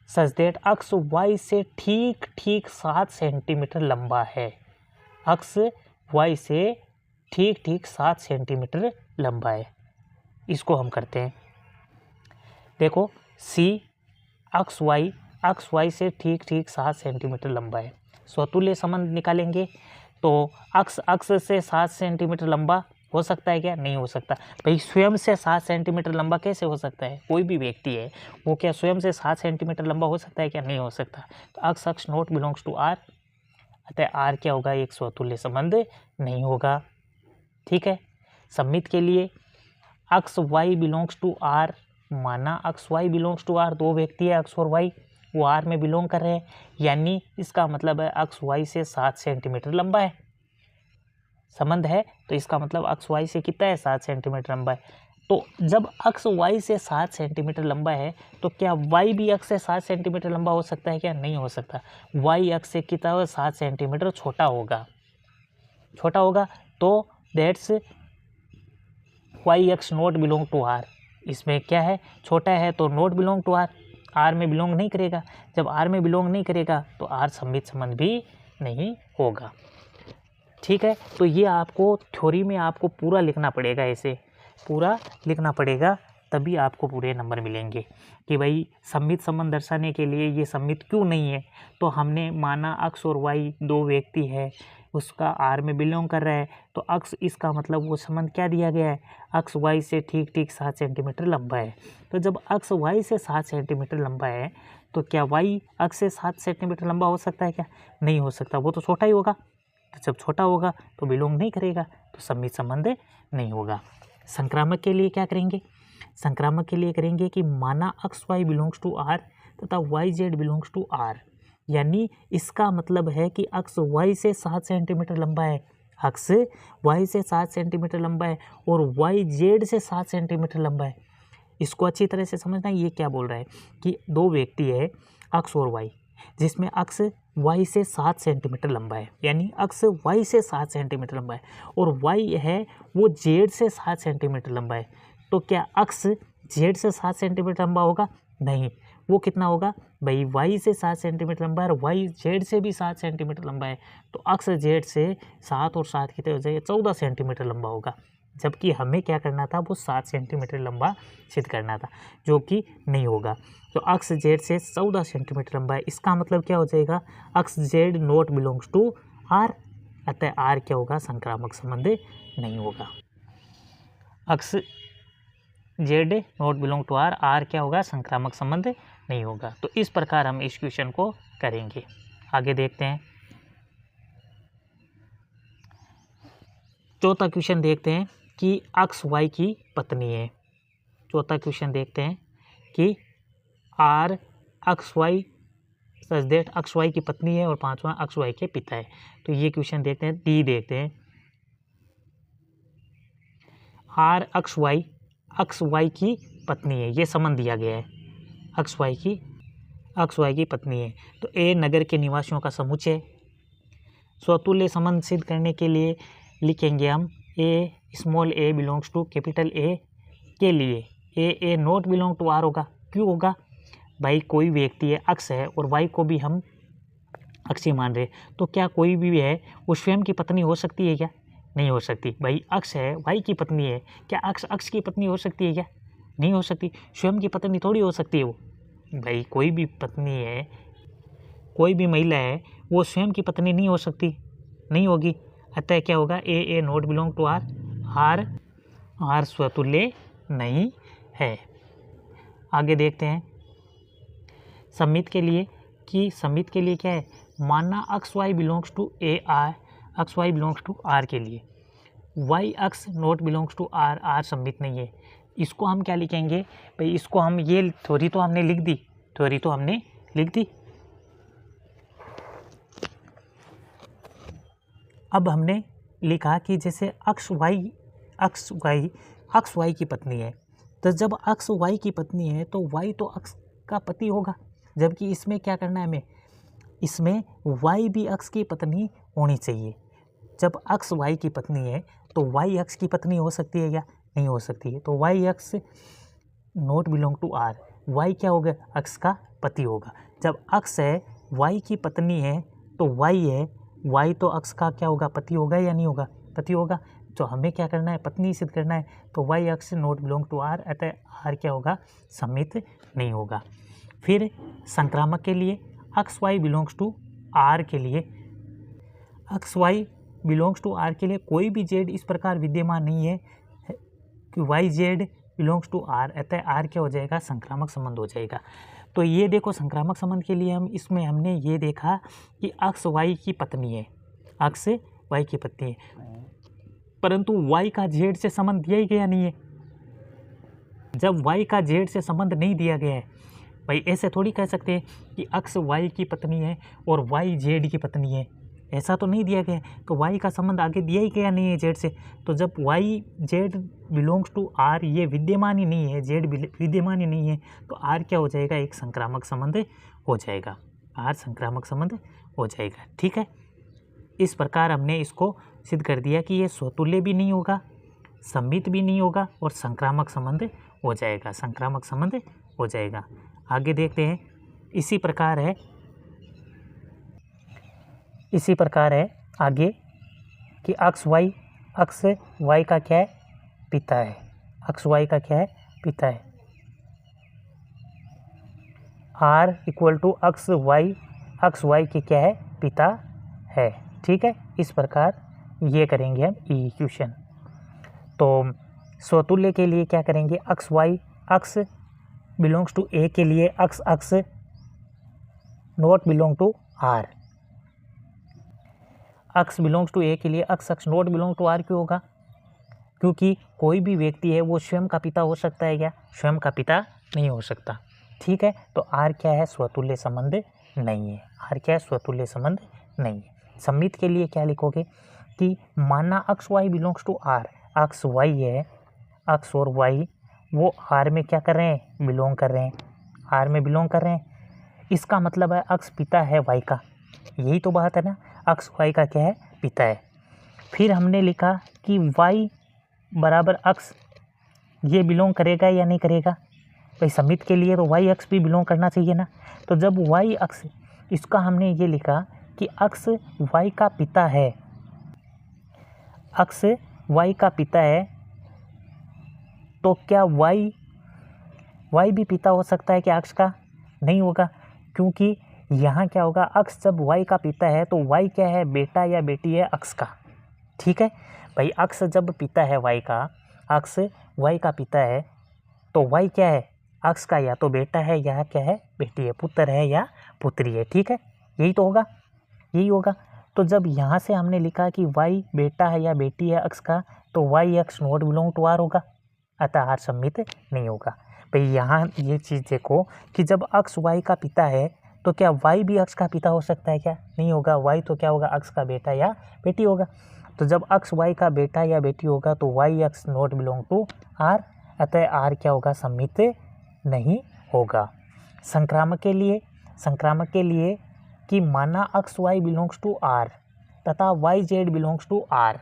such that x y से ठीक 7 सेंटीमीटर लंबा है। अक्स वाई से ठीक 7 सेंटीमीटर लंबा है। इसको हम करते हैं, देखो सी अक्स वाई से ठीक 7 सेंटीमीटर लंबा है। स्वतुल्य संबंध निकालेंगे तो अक्स से 7 सेंटीमीटर लंबा हो सकता है क्या, नहीं हो सकता। भाई स्वयं से 7 सेंटीमीटर लंबा कैसे हो सकता है, कोई भी व्यक्ति है वो क्या स्वयं से 7 सेंटीमीटर लंबा हो सकता है क्या, नहीं हो सकता। तो अक्स नॉट बिलोंग्स टू आर, अतः आर क्या होगा, एक स्वतुल्य संबंध नहीं होगा, ठीक है। सममित के लिए x y belongs to R, माना x y belongs to are, दो व्यक्ति है अक्स और वाई, वो आर में बिलोंग कर रहे हैं, यानी इसका मतलब है अक्स वाई से 7 सेंटीमीटर लंबा है। संबंध है तो इसका मतलब अक्स वाई से कितना है, 7 सेंटीमीटर लंबा है। तो जब अक्स वाई से 7 सेंटीमीटर लंबा है तो क्या वाई भी अक्स से 7 सेंटीमीटर लंबा हो सकता है क्या, नहीं हो सकता। वाई अक्स से कितना 7 सेंटीमीटर छोटा होगा, तो that's y x not belong to R. इसमें क्या है, छोटा है तो not belong to R, R में बिलोंग नहीं करेगा। जब आर में बिलोंग नहीं करेगा तो आर सममित संबंध भी नहीं होगा, ठीक है। तो ये आपको थ्योरी में आपको पूरा लिखना पड़ेगा, ऐसे पूरा लिखना पड़ेगा, तभी आपको पूरे नंबर मिलेंगे। कि भाई सममित संबंध दर्शाने के लिए ये सममित क्यों नहीं है, तो हमने माना अक्स और वाई दो व्यक्ति है, उसका आर में बिलोंग कर रहा है, तो अक्स इसका मतलब वो संबंध क्या दिया गया है, अक्स वाई से ठीक 7 सेंटीमीटर लंबा है। तो जब अक्स वाई से 7 सेंटीमीटर लंबा है तो क्या वाई अक्स से 7 सेंटीमीटर लंबा हो सकता है क्या, नहीं हो सकता, वो तो छोटा ही होगा। तो जब छोटा होगा तो बिलोंग नहीं करेगा, तो सममित संबंध नहीं होगा। संक्रामक के लिए क्या करेंगे, संक्रामक के लिए करेंगे कि माना x y belongs to R तथा y Z belongs to R, यानी इसका मतलब है कि अक्स वाई से 7 सेंटीमीटर लंबा है, अक्स वाई से 7 सेंटीमीटर लंबा है और वाई जेड से 7 सेंटीमीटर लंबा है। इसको अच्छी तरह से समझना, ये क्या बोल रहा है कि दो व्यक्ति है अक्स और वाई, जिसमें अक्स वाई से 7 सेंटीमीटर लंबा है, यानी अक्स वाई से 7 सेंटीमीटर लंबा है और वाई है वो जेड से 7 सेंटीमीटर लंबा है। तो क्या अक्स जेड से 7 सेंटीमीटर लंबा होगा, नहीं, वो कितना होगा भाई, वाई से 7 सेंटीमीटर लंबा है और वाई जेड से भी 7 सेंटीमीटर लंबा है, तो अक्स जेड से 7 और 7 कितने हो जाएगा, 14 सेंटीमीटर लंबा होगा। जबकि हमें क्या करना था, वो 7 सेंटीमीटर लंबा सिद्ध करना था, जो कि नहीं होगा। तो अक्स जेड से 14 सेंटीमीटर लंबा है, इसका मतलब क्या हो जाएगा, x z not belongs to R, अतः आर क्या होगा, संक्रामक संबंध नहीं होगा। X z not belong to R, R क्या होगा, संक्रामक संबंध नहीं होगा। तो इस प्रकार हम इस क्वेश्चन को करेंगे। आगे देखते हैं, चौथा क्वेश्चन देखते हैं कि अक्स वाई की पत्नी है। चौथा क्वेश्चन देखते हैं कि R x y such that x y की पत्नी है और पांचवा अक्स वाई के पिता है। तो ये क्वेश्चन देखते हैं। डी देखते हैं, आर अक्स वाई की पत्नी है, ये संबंध दिया गया है, अक्स वाई की पत्नी है। तो ए नगर के निवासियों का समुच्चय। स्वतुल्य संबंध सिद्ध करने के लिए लिखेंगे हम A small A belongs to capital A के लिए A not belong to R होगा। क्यों होगा भाई, कोई व्यक्ति है, अक्स है और वाई को भी हम अक्स ही मान रहे, तो क्या कोई भी है वो स्वयं की पत्नी हो सकती है क्या? नहीं हो सकती भाई। अक्स है, वाई की पत्नी है, क्या अक्स की पत्नी हो सकती है क्या? नहीं हो सकती। स्वयं की पत्नी थोड़ी हो सकती है वो भाई। कोई भी पत्नी है, कोई भी महिला है, वो स्वयं की पत्नी नहीं हो सकती, नहीं होगी। अतः क्या होगा, A not belong to R, R स्वतुल्य नहीं है। आगे देखते हैं सम्मित के लिए, कि सम्मित के लिए क्या है, मानना x y belongs to A R, x y belongs to R के लिए y x not belongs to R, R सम्मित नहीं है। इसको हम क्या लिखेंगे भाई, इसको हम ये थ्योरी तो हमने लिख दी, अब हमने लिखा कि जैसे अक्स वाई की पत्नी है, तो जब अक्स वाई की पत्नी है तो वाई तो अक्स का पति होगा, जबकि इसमें क्या करना है हमें, इसमें वाई भी अक्स की पत्नी होनी चाहिए। जब अक्स वाई की पत्नी है तो वाई अक्स की पत्नी हो सकती है क्या? नहीं हो सकती है। तो y x not belong to R, y क्या होगा, अक्स का पति होगा। जब अक्स है, वाई की पत्नी है, तो वाई है, वाई तो अक्स का क्या होगा, पति होगा या नहीं होगा, पति होगा। तो हमें क्या करना है, पत्नी सिद्ध करना है। तो y x not belong to R, अतः आर क्या होगा, सम्मित नहीं होगा। फिर संक्रामक के लिए x y belongs to R के लिए, x y belongs to R के लिए कोई भी जेड इस प्रकार विद्यमान नहीं है कि y Z belongs to R, अतः आर क्या हो जाएगा, संक्रामक संबंध हो जाएगा। तो ये देखो संक्रामक संबंध के लिए हम इसमें हमने ये देखा कि अक्स वाई की पत्नी है, अक्स वाई की पत्नी है, परंतु वाई का जेड से संबंध दिया ही गया नहीं है। जब वाई का जेड से संबंध नहीं दिया गया है भाई, ऐसे थोड़ी कह सकते हैं कि अक्स वाई की पत्नी है और वाई जेड की पत्नी है, ऐसा तो नहीं दिया गया। तो वाई का संबंध आगे दिया ही गया नहीं है जेड से। तो जब Y Z belongs to R ये विद्यमान ही नहीं है, जेड विद्यमान ही नहीं है, तो आर क्या हो जाएगा, एक संक्रामक संबंध हो जाएगा, आर संक्रामक संबंध हो जाएगा। ठीक है, इस प्रकार हमने इसको सिद्ध कर दिया कि ये स्वतुल्य भी नहीं होगा, सम्मित भी नहीं होगा और संक्रामक संबंध हो जाएगा, संक्रामक संबंध हो जाएगा। आगे देखते हैं, इसी प्रकार है आगे कि अक्स वाई का क्या है, पिता है, अक्स वाई का क्या है, पिता है। R equal to X y के क्या है, पिता है। ठीक है, इस प्रकार ये करेंगे हम ई इक्वेशन। तो स्वतुल्य के लिए क्या करेंगे, अक्स बिलोंग्स टू ए के लिए x not belong to R, x belongs to A के लिए x not belong to R क्यों होगा, क्योंकि कोई भी व्यक्ति है वो स्वयं का पिता हो सकता है क्या, स्वयं का पिता नहीं हो सकता। ठीक है, तो आर क्या है, स्वतुल्य संबंध नहीं है, आर क्या है, स्वतुल्य संबंध नहीं है। सम्मित के लिए क्या लिखोगे कि माना x y belongs to R, x y है, अक्स और वाई वो आर में क्या कर रहे हैं, बिलोंग कर रहे हैं, आर में बिलोंग कर रहे हैं। इसका मतलब है अक्स पिता है वाई का, यही तो बात है ना, अक्स वाई का क्या है, पिता है। फिर हमने लिखा कि वाई बराबर अक्स ये बिलोंग करेगा या नहीं करेगा भाई, सम्मित के लिए तो वाई अक्स भी बिलोंग करना चाहिए ना। तो जब वाई अक्स, इसका हमने ये लिखा कि अक्स वाई का पिता है, अक्स वाई का पिता है, तो क्या वाई भी पिता हो सकता है क्या अक्स का, नहीं होगा, क्योंकि यहाँ क्या होगा, अक्स जब वाई का पिता है तो वाई क्या है, बेटा या बेटी है अक्स का। ठीक है भाई, अक्स जब पिता है वाई का अक्ष y का पिता है तो y क्या है, अक्ष का या तो बेटा है या क्या है, बेटी है, पुत्र है या पुत्री है। ठीक है, यही तो होगा, यही होगा। तो जब यहाँ से हमने लिखा कि y बेटा है या बेटी है अक्ष का, तो y अक्ष नॉट बिलोंग टू r होगा, अतः r सम्मित नहीं होगा। भाई यहाँ ये चीज़ देखो कि जब अक्ष y का पिता है तो क्या y भी अक्ष का पिता हो सकता है क्या, नहीं होगा। y तो क्या होगा, अक्ष का बेटा या बेटी होगा। तो जब अक्ष y का बेटा या बेटी होगा तो y अक्ष नॉट बिलोंग टू r, अतः r क्या होगा, सम्मित नहीं होगा। संक्रामक के लिए कि माना x y belongs to r तथा y z belongs to r,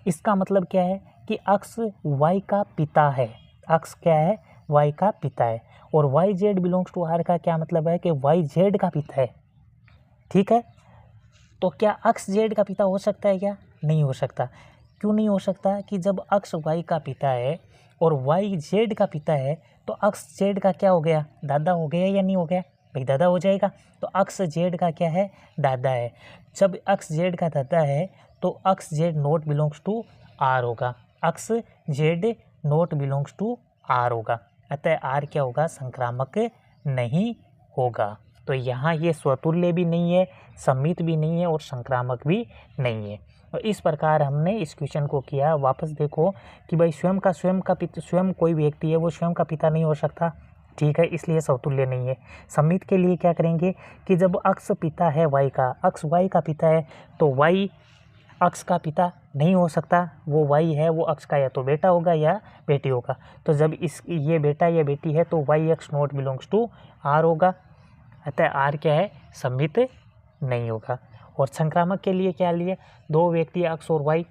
इसका मतलब क्या है कि अक्ष y का पिता है, अक्ष क्या है, y का पिता है, और y z belongs to r का क्या मतलब है कि y z का पिता है। ठीक है, तो क्या अक्ष z का पिता हो सकता है क्या, नहीं हो सकता। क्यों नहीं हो सकता कि जब अक्ष y का पिता है और y z का पिता है तो अक्ष z का क्या हो गया, दादा हो गया या नहीं हो गया, भाई दादा हो जाएगा। तो अक्ष z का क्या है, दादा है। जब अक्ष z का दादा है तो x z not belongs to r होगा, x z not belongs to r होगा, अतः r क्या होगा, संक्रामक नहीं होगा। तो यहाँ ये स्वतुल्य भी नहीं है, सम्मित भी नहीं है और संक्रामक भी नहीं है। और इस प्रकार हमने इस क्वेश्चन को किया। वापस देखो कि भाई स्वयं कोई व्यक्ति है वो स्वयं का पिता नहीं हो सकता, ठीक है, इसलिए समतुल्य नहीं है। सम्मित के लिए क्या करेंगे कि जब अक्ष पिता है y का, अक्ष y का पिता है तो y अक्ष का पिता नहीं हो सकता, वो y है, वो अक्ष का या तो बेटा होगा या बेटी होगा। तो जब ये बेटा या बेटी है तो y अक्ष नॉट बिलोंग्स टू r होगा, अतः r क्या है, सम्मित नहीं होगा। और संक्रामक के लिए क्या लिए, दो व्यक्ति अक्ष और y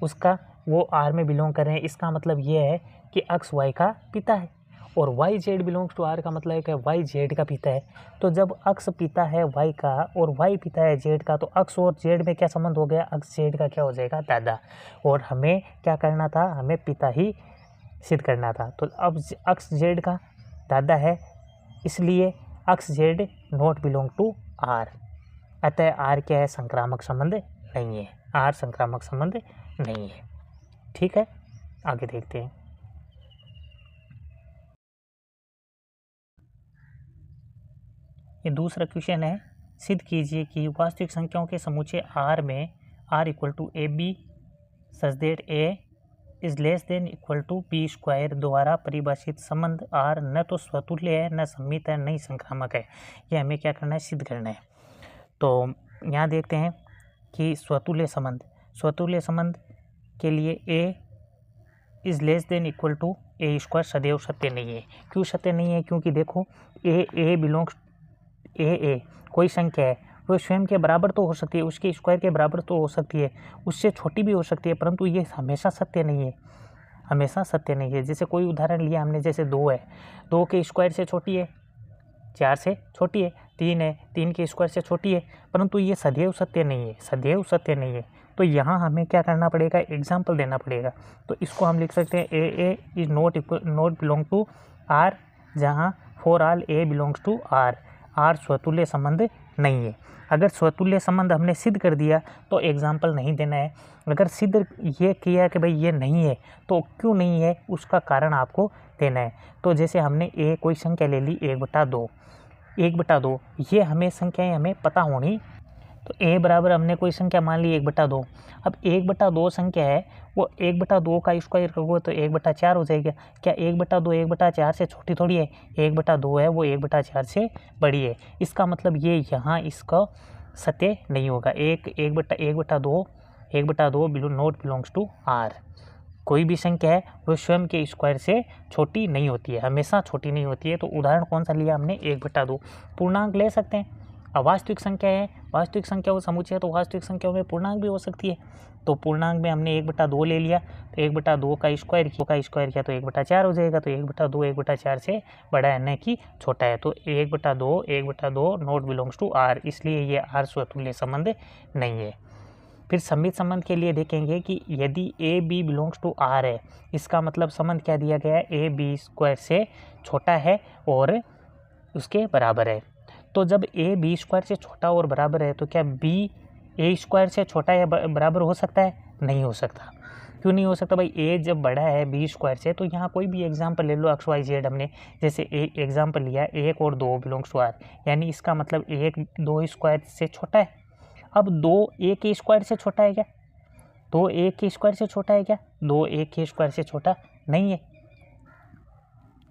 उसका वो r में बिलोंग कर रहे हैं, इसका मतलब ये है कि अक्ष y का पिता है, और y z belongs to r का मतलब है कि y z का पिता है। तो जब अक्ष पिता है y का और y पिता है z का, तो अक्ष और z में क्या संबंध हो गया, अक्ष z का क्या हो जाएगा, दादा। और हमें क्या करना था, हमें पिता ही सिद्ध करना था। तो अब अक्ष z का दादा है, इसलिए x z not belong to r, अतः r क्या है, संक्रामक संबंध नहीं है, r संक्रामक संबंध नहीं है। ठीक है, आगे देखते हैं। ये दूसरा क्वेश्चन है, सिद्ध कीजिए कि वास्तविक संख्याओं के समुच्चय R में R equal to A b such that a is less than equal to B square द्वारा परिभाषित संबंध R न तो स्वतुल्य है, न सम्मित है, न ही संक्रामक है। ये हमें क्या करना है, सिद्ध करना है। तो यहाँ देखते हैं कि स्वतुल्य संबंध के लिए A is less than equal to a square सदैव सत्य नहीं है। क्यों सत्य नहीं है, क्योंकि देखो ए बिलोंग्स ए कोई संख्या है वो स्वयं के बराबर तो हो सकती है, उसके स्क्वायर के बराबर तो हो सकती है, उससे छोटी भी हो सकती है, परंतु ये हमेशा सत्य नहीं है, हमेशा सत्य नहीं है। जैसे कोई उदाहरण लिया हमने, जैसे 2 है, 2 के स्क्वायर से छोटी है, 4 से छोटी है, 3 है, 3 के स्क्वायर से छोटी है, परंतु ये सदैव सत्य नहीं है, सदैव सत्य नहीं है। तो यहाँ हमें क्या करना पड़ेगा, एग्जाम्पल देना पड़ेगा। तो इसको हम लिख सकते हैं A is not belong to R, जहाँ for all A belongs to R, R स्वतुल्य संबंध नहीं है। अगर स्वतुल्य संबंध हमने सिद्ध कर दिया तो एग्जाम्पल नहीं देना है। अगर सिद्ध ये किया कि भाई ये नहीं है तो क्यों नहीं है उसका कारण आपको देना है। तो जैसे हमने ए कोई संख्या ले ली 1/2, ये हमें संख्याएं हमें पता होनी। तो ए बराबर हमने कोई संख्या मान ली 1/2। अब 1/2 संख्या है, वो 1/2 का स्क्वायर करोगे तो 1/4 हो जाएगा। क्या 1/2 1/4 से छोटी थोड़ी है, 1/2 है वो 1/4 से बड़ी है। इसका मतलब ये यहाँ इसका सत्य नहीं होगा। 1/2 नॉट बिलोंग्स टू आर। कोई भी संख्या है वो स्वयं के स्क्वायर से छोटी नहीं होती है, हमेशा छोटी नहीं होती है। तो उदाहरण कौन सा लिया हमने, 1/2। पूर्णांक ले सकते हैं। अवास्तविक संख्या है, वास्तविक संख्या वो समुच्चय है, तो वास्तविक संख्याओं में पूर्णांक भी हो सकती है। तो पूर्णांक में हमने 1/2 ले लिया, तो 1/2 का स्क्वायर किया तो 1/4 हो जाएगा। तो 1/2 1/4 से बड़ा है, न कि छोटा है। तो 1/2 नॉट बिलोंग्स टू आर, इसलिए ये आर स्वतुल्य संबंध नहीं है। फिर सम्मित संबंध के लिए देखेंगे कि यदि A B belongs to R है, इसका मतलब संबंध क्या दिया गया है, ए बी स्क्वायर से छोटा है और उसके बराबर है। तो जब ए बी स्क्वायर से छोटा और बराबर है तो क्या बी ए स्क्वायर से छोटा या बराबर हो सकता है, नहीं हो सकता, क्यों नहीं हो सकता भाई, ए जब बड़ा है बी स्क्वायर से, तो यहाँ कोई भी एग्जाम्पल ले लो एक्स वाई जेड, हमने जैसे एक एग्जाम्पल लिया 1 और 2 बिलोंग्स टू आर, यानी इसका मतलब 1 2 स्क्वायर से छोटा है। अब 2 1 के स्क्वायर से छोटा है क्या? 2 1 के स्क्वायर से छोटा है क्या? 2 1 के स्क्वायर से छोटा नहीं है,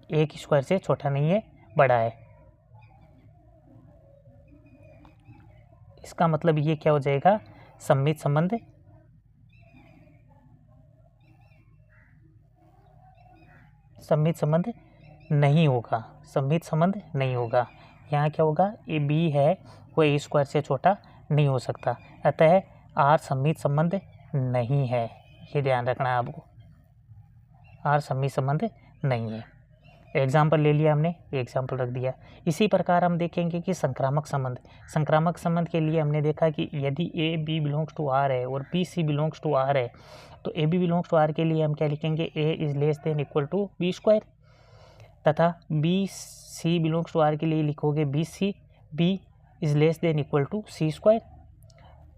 1 स्क्वायर से छोटा नहीं है, बड़ा है। इसका मतलब ये क्या हो जाएगा, सममित संबंध नहीं होगा, सममित संबंध नहीं होगा। यहाँ क्या होगा, ए बी है वो ए स्क्वायर से छोटा नहीं हो सकता, अतः आर सममित संबंध नहीं है, ये ध्यान रखना है आपको, आर सममित संबंध नहीं है। एग्जाम्पल ले लिया हमने, एग्जाम्पल रख दिया। इसी प्रकार हम देखेंगे कि संक्रामक संबंध के लिए हमने देखा कि यदि A B belongs to R है और B C belongs to R है, तो A B belongs to R के लिए हम क्या लिखेंगे, A is less than equal to B square, तथा B C belongs to R के लिए लिखोगे B C B is less than equal to C square.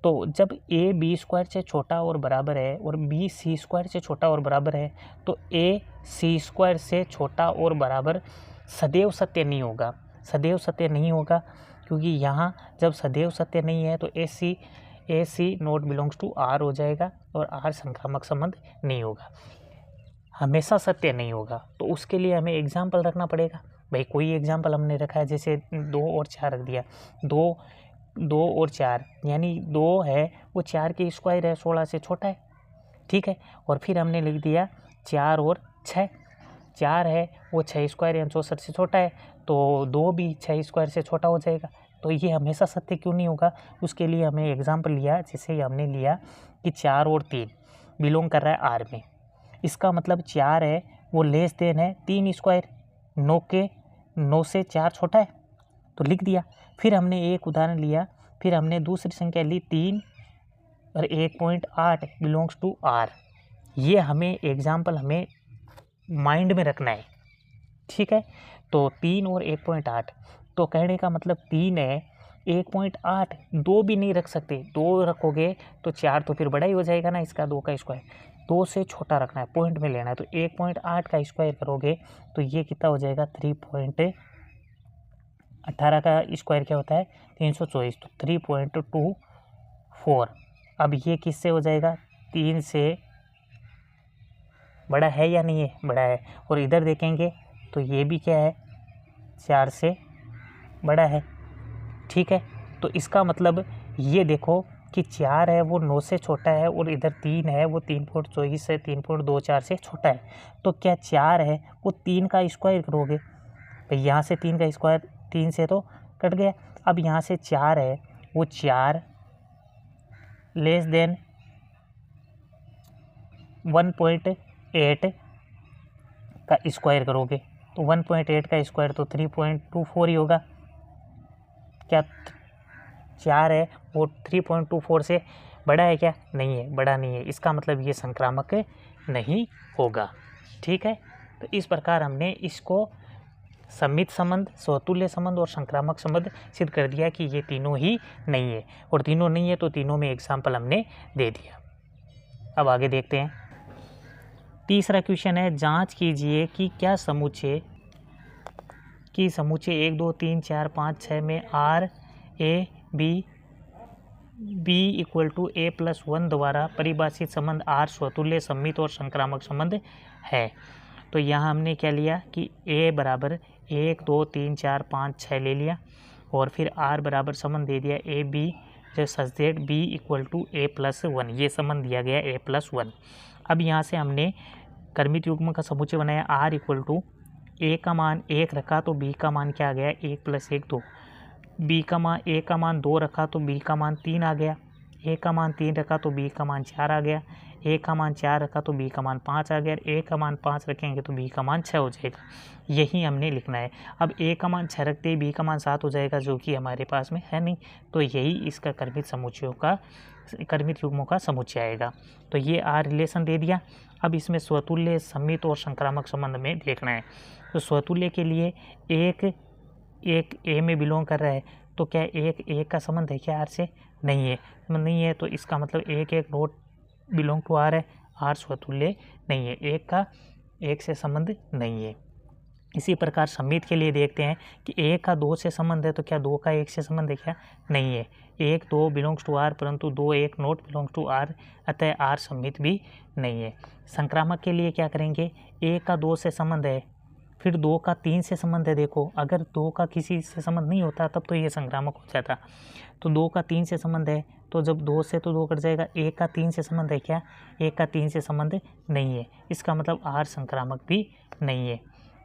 तो जब ए बी स्क्वायर से छोटा और बराबर है और बी सी स्क्वायर से छोटा और बराबर है, तो ए सी स्क्वायर से छोटा और बराबर सदैव सत्य नहीं होगा, सदैव सत्य नहीं होगा, क्योंकि यहाँ जब सदैव सत्य नहीं है तो A C not belongs to R हो जाएगा और आर संक्रामक संबंध नहीं होगा, हमेशा सत्य नहीं होगा। तो उसके लिए हमें एग्जाम्पल रखना पड़ेगा। भाई कोई एग्जाम्पल हमने रखा है, जैसे 2 और 4 रख दिया, 2 और 4 यानी 2 है वो 4 के स्क्वायर है, 16 से छोटा है, ठीक है। और फिर हमने लिख दिया 4 और 6, 4 है वो 6 स्क्वायर यानी 64 से छोटा है, तो 2 भी 6 स्क्वायर से छोटा हो जाएगा। तो ये हमेशा सत्य क्यों नहीं होगा, उसके लिए हमें एग्जाम्पल लिया, जैसे हमने लिया कि 4 और 3 बिलोंग कर रहा है आर में, इसका मतलब 4 है वो लेस देन है 3 स्क्वायर, 9 से 4 छोटा है, तो लिख दिया। फिर हमने एक उदाहरण लिया, फिर हमने दूसरी संख्या ली 3 और 1.8 बिलोंग्स टू आर। ये हमें एग्जाम्पल हमें माइंड में रखना है, ठीक है। तो 3 और 1.8, तो कहने का मतलब 3 है 1.8, 2 भी नहीं रख सकते, 2 रखोगे तो 4 तो फिर बड़ा ही हो जाएगा ना इसका, 2 का स्क्वायर, 2 से छोटा रखना है, पॉइंट में लेना है। तो 1.8 का स्क्वायर करोगे तो ये कितना हो जाएगा, 3.18 का स्क्वायर क्या होता है 324, तो 3.24। अब ये किससे हो जाएगा, 3 से बड़ा है या नहीं है, बड़ा है। और इधर देखेंगे तो ये भी क्या है, 4 से बड़ा है, ठीक है। तो इसका मतलब ये देखो कि 4 है वो 9 से छोटा है और इधर 3 है वो 3.24 से 3.24 से छोटा है। तो क्या 4 है वो 3 का स्क्वायर करोगे, तो यहाँ से 3 का स्क्वायर 3 से तो कट गया। अब यहाँ से 4 है वो 4 लेस देन 1.8 का स्क्वायर करोगे, तो 1.8 का स्क्वायर तो 3.24 ही होगा। क्या 4 है वो 3.24 से बड़ा है क्या, नहीं है, बड़ा नहीं है, इसका मतलब ये संक्रामक नहीं होगा, ठीक है। तो इस प्रकार हमने इसको सममित संबंध, स्वतुल्य संबंध और संक्रामक संबंध सिद्ध कर दिया कि ये तीनों ही नहीं है, और तीनों नहीं है तो तीनों में एग्जाम्पल हमने दे दिया। अब आगे देखते हैं, तीसरा क्वेश्चन है, जांच कीजिए कि क्या समुच्चय 1 2 3 4 5 6 में R a b equal to a plus 1 द्वारा परिभाषित संबंध आर स्वतुल्य, सममित और संक्रामक संबंध है। तो यहाँ हमने क्या लिया कि ए बराबर 1 2 3 4 5 6 ले लिया, और फिर आर बराबर संबंध दे दिया a b such that b equal to a plus 1, ये संबंध दिया गया ए प्लस 1। अब यहाँ से हमने क्रमित युग्म का समुच्चय बनाया, आर इक्वल टू ए का मान 1 रखा तो बी का मान क्या आ गया, 1 + 1 2, बी का मान ए का मान 2 रखा तो बी का मान 3 आ गया, ए का मान 3 रखा तो बी का मान 4 आ गया, ए का मान 4 रखा तो बी का मान 5 आ गया, ए का मान 5 रखेंगे तो बी का मान 6 हो जाएगा, यही हमने लिखना है। अब ए का मान 6 रखते ही बी का मान 7 हो जाएगा, जो कि हमारे पास में है नहीं, तो यही इसका क्रमित युग्मों का समुच्चय आएगा। तो ये आर रिलेशन दे दिया। अब इसमें स्वतुल्य, सममित और संक्रामक संबंध में देखना है। तो स्वतुल्य के लिए एक ए में बिलोंग कर रहा है, तो क्या एक का संबंध है क्या आर से, नहीं है, नहीं है, तो इसका मतलब 1 1 नोट बिलोंग टू आर है, आर स्वतुल्य नहीं है, एक का एक से संबंध नहीं है। इसी प्रकार सममित के लिए देखते हैं कि एक का दो से संबंध है, तो क्या दो का एक से संबंध है? क्या नहीं है। एक दो बिलोंग्स टू आर, परंतु दो एक नॉट बिलोंग्स टू आर, अतः आर सममित भी नहीं है। संक्रामक के लिए क्या करेंगे, एक का दो से संबंध है, फिर दो का तीन से संबंध है। देखो अगर दो का किसी से संबंध नहीं होता तब तो ये संक्रामक हो जाता, तो दो का तीन से संबंध है, तो जब दो से तो दो कट जाएगा। एक का तीन से संबंध है, क्या एक का तीन से संबंध नहीं है, इसका मतलब आर संक्रामक भी नहीं है।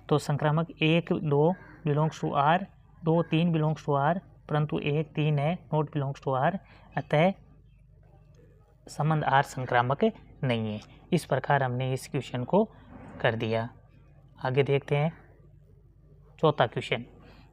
तो संक्रामक एक दो बिलोंग्स टू आर, दो तीन बिलोंग्स टू आर, परंतु एक तीन है नॉट बिलोंग्स टू आर, अतः संबंध आर संक्रामक नहीं है। इस प्रकार हमने इस क्वेश्चन को कर दिया। आगे देखते हैं चौथा क्वेश्चन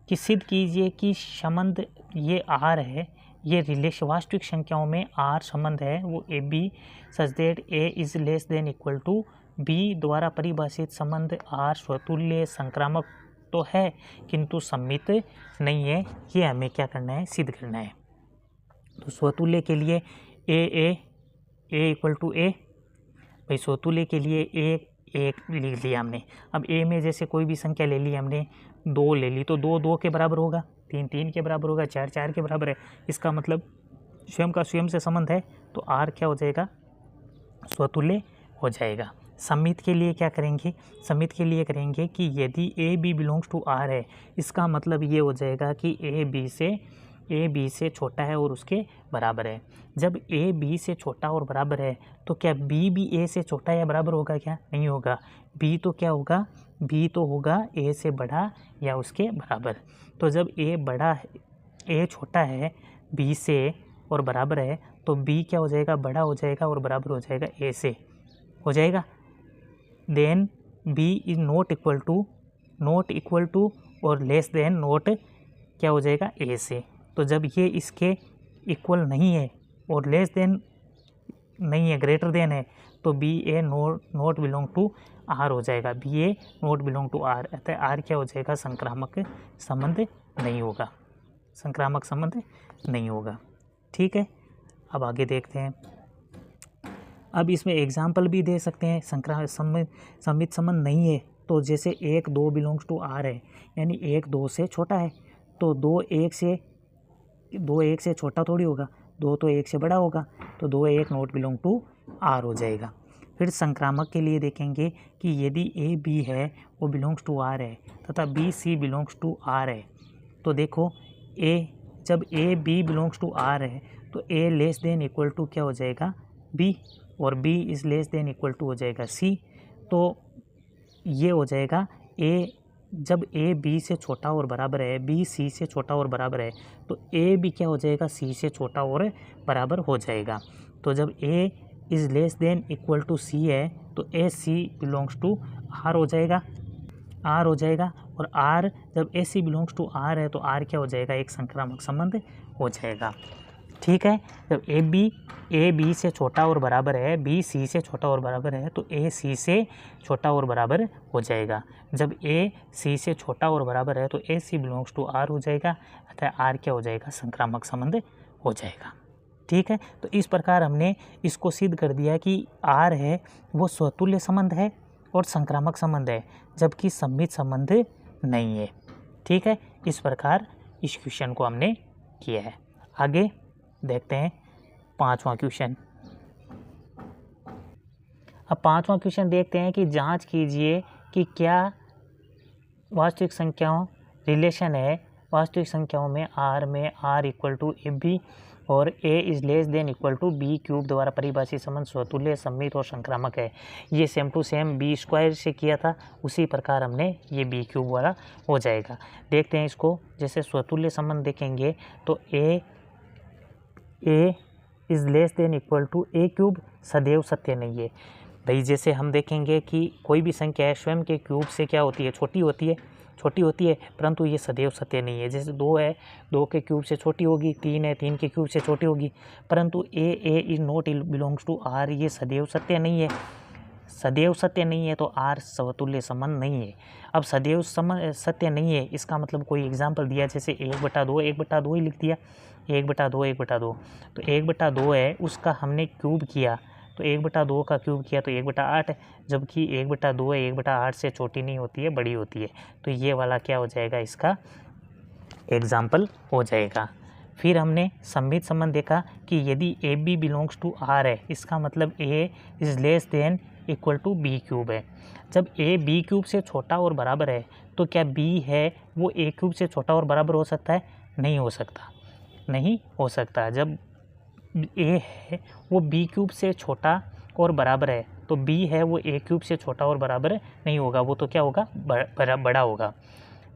कि सिद्ध कीजिए कि संबंध ये आर है, ये रिलेशन वास्तविक संख्याओं में आर संबंध है वो a b such that a is less than equal to b द्वारा परिभाषित संबंध आर स्वतुल्य संक्रामक तो है किंतु सममित नहीं है। ये हमें क्या करना है, सिद्ध करना है। तो स्वतुल्य के लिए ए इक्वल टू ए, भाई स्वतुल्य के लिए एक लिख लिया हमने। अब ए में जैसे कोई भी संख्या ले ली हमने, दो ले ली, तो दो दो के बराबर होगा, तीन तीन के बराबर होगा, चार चार के बराबर है। इसका मतलब स्वयं का स्वयं से संबंध है, तो आर क्या हो जाएगा, स्वतुल्य हो जाएगा। सममित के लिए क्या करेंगे, सममित के लिए करेंगे कि यदि A B belongs to R है, इसका मतलब ये हो जाएगा कि ए बी से छोटा है और उसके बराबर है। जब ए बी से छोटा और बराबर है तो क्या बी भी ए से छोटा या बराबर होगा? क्या नहीं होगा। बी तो क्या होगा, बी तो होगा ए से बड़ा या उसके बराबर। तो जब ए बड़ा है, ए छोटा है बी से और बराबर है, तो बी क्या हो जाएगा, बड़ा हो जाएगा और बराबर हो जाएगा ए से, हो जाएगा। Then b is not equal to और लेस देन नॉट क्या हो जाएगा, ए से। तो जब ये इसके इक्वल नहीं है और लेस देन नहीं है, ग्रेटर देन है, तो b a not belong to R हो जाएगा, b a not belong to R, अतः आर क्या हो जाएगा, संक्रामक संबंध नहीं होगा, संक्रामक संबंध नहीं होगा। ठीक है, अब आगे देखते हैं। अब इसमें एग्जाम्पल भी दे सकते हैं। सममित संबंध नहीं है तो जैसे एक दो बिलोंग्स टू आर है, यानी एक दो से छोटा है, तो दो एक से छोटा थोड़ी होगा, दो तो एक से बड़ा होगा, तो दो एक नॉट बिलोंग टू आर हो जाएगा। फिर संक्रामक के लिए देखेंगे कि यदि ए बी है वो बिलोंग्स टू आर है तथा B C belongs to R है, तो देखो जब a B belongs to R है तो a less than equal to क्या हो जाएगा, बी, और b is less than equal to हो जाएगा सी। तो ये हो जाएगा जब ए बी से छोटा और बराबर है, बी सी से छोटा और बराबर है, तो ए भी क्या हो जाएगा, सी से छोटा और बराबर हो जाएगा। तो जब A is less than equal to C है तो A C belongs to R हो जाएगा, और आर जब A C belongs to R है तो आर क्या हो जाएगा, एक संक्रामक संबंध हो जाएगा। ठीक है, जब ए बी से छोटा और बराबर है, बी सी से छोटा और बराबर है, तो ए सी से छोटा और बराबर हो जाएगा। जब ए सी से छोटा और बराबर है तो A C belongs to R हो जाएगा, अतः आर क्या हो जाएगा, संक्रामक संबंध हो जाएगा। ठीक है, तो इस प्रकार हमने इसको सिद्ध कर दिया कि आर है वो स्वतुल्य संबंध है और संक्रामक संबंध है, जबकि सममित संबंध नहीं है। ठीक है, इस प्रकार इस क्वेश्चन को हमने किया है। आगे देखते हैं पांचवा क्वेश्चन। अब पांचवा क्वेश्चन देखते हैं कि जांच कीजिए कि क्या वास्तविक संख्याओं रिलेशन है, वास्तविक संख्याओं में R equal to A B और A is less than equal to B cube द्वारा परिभाषित संबंध स्वतुल्य, सममित और संक्रामक है। ये same to same B square से किया था, उसी प्रकार हमने ये बी क्यूब वाला हो जाएगा। देखते हैं इसको, जैसे स्वतुल्य संबंध देखेंगे तो a is less than equal to a cube सदैव सत्य नहीं है। भाई जैसे हम देखेंगे कि कोई भी संख्या है स्वयं के क्यूब से क्या होती है, छोटी होती है, परंतु ये सदैव सत्य नहीं है। जैसे 2 है, 2 के क्यूब से छोटी होगी, 3 है, 3 के क्यूब से छोटी होगी, परंतु a is not belongs to R, ये सदैव सत्य नहीं है, तो आर स्वतुल्य संबंध नहीं है। अब सदैव सत्य नहीं है, इसका मतलब कोई एग्जाम्पल दिया, जैसे 1/2 ही लिख दिया, 1/2। तो 1/2 है, उसका हमने क्यूब किया, तो 1/2 का क्यूब किया तो 1/8 है, जबकि 1/2 है 1/8 से छोटी नहीं होती है, बड़ी होती है। तो ये वाला क्या हो जाएगा, इसका एग्जाम्पल हो जाएगा। फिर हमने सममित संबंध देखा कि यदि A B belongs to R है, इसका मतलब a is less than equal to B cube है। जब ए बी क्यूब से छोटा और बराबर है तो क्या बी है वो ए क्यूब से छोटा और बराबर हो सकता है? नहीं हो सकता, नहीं हो सकता। जब ए है वो बी क्यूब से छोटा और बराबर है तो बी है वो ए क्यूब से छोटा और बराबर नहीं होगा, वो तो क्या होगा, बड़ा होगा।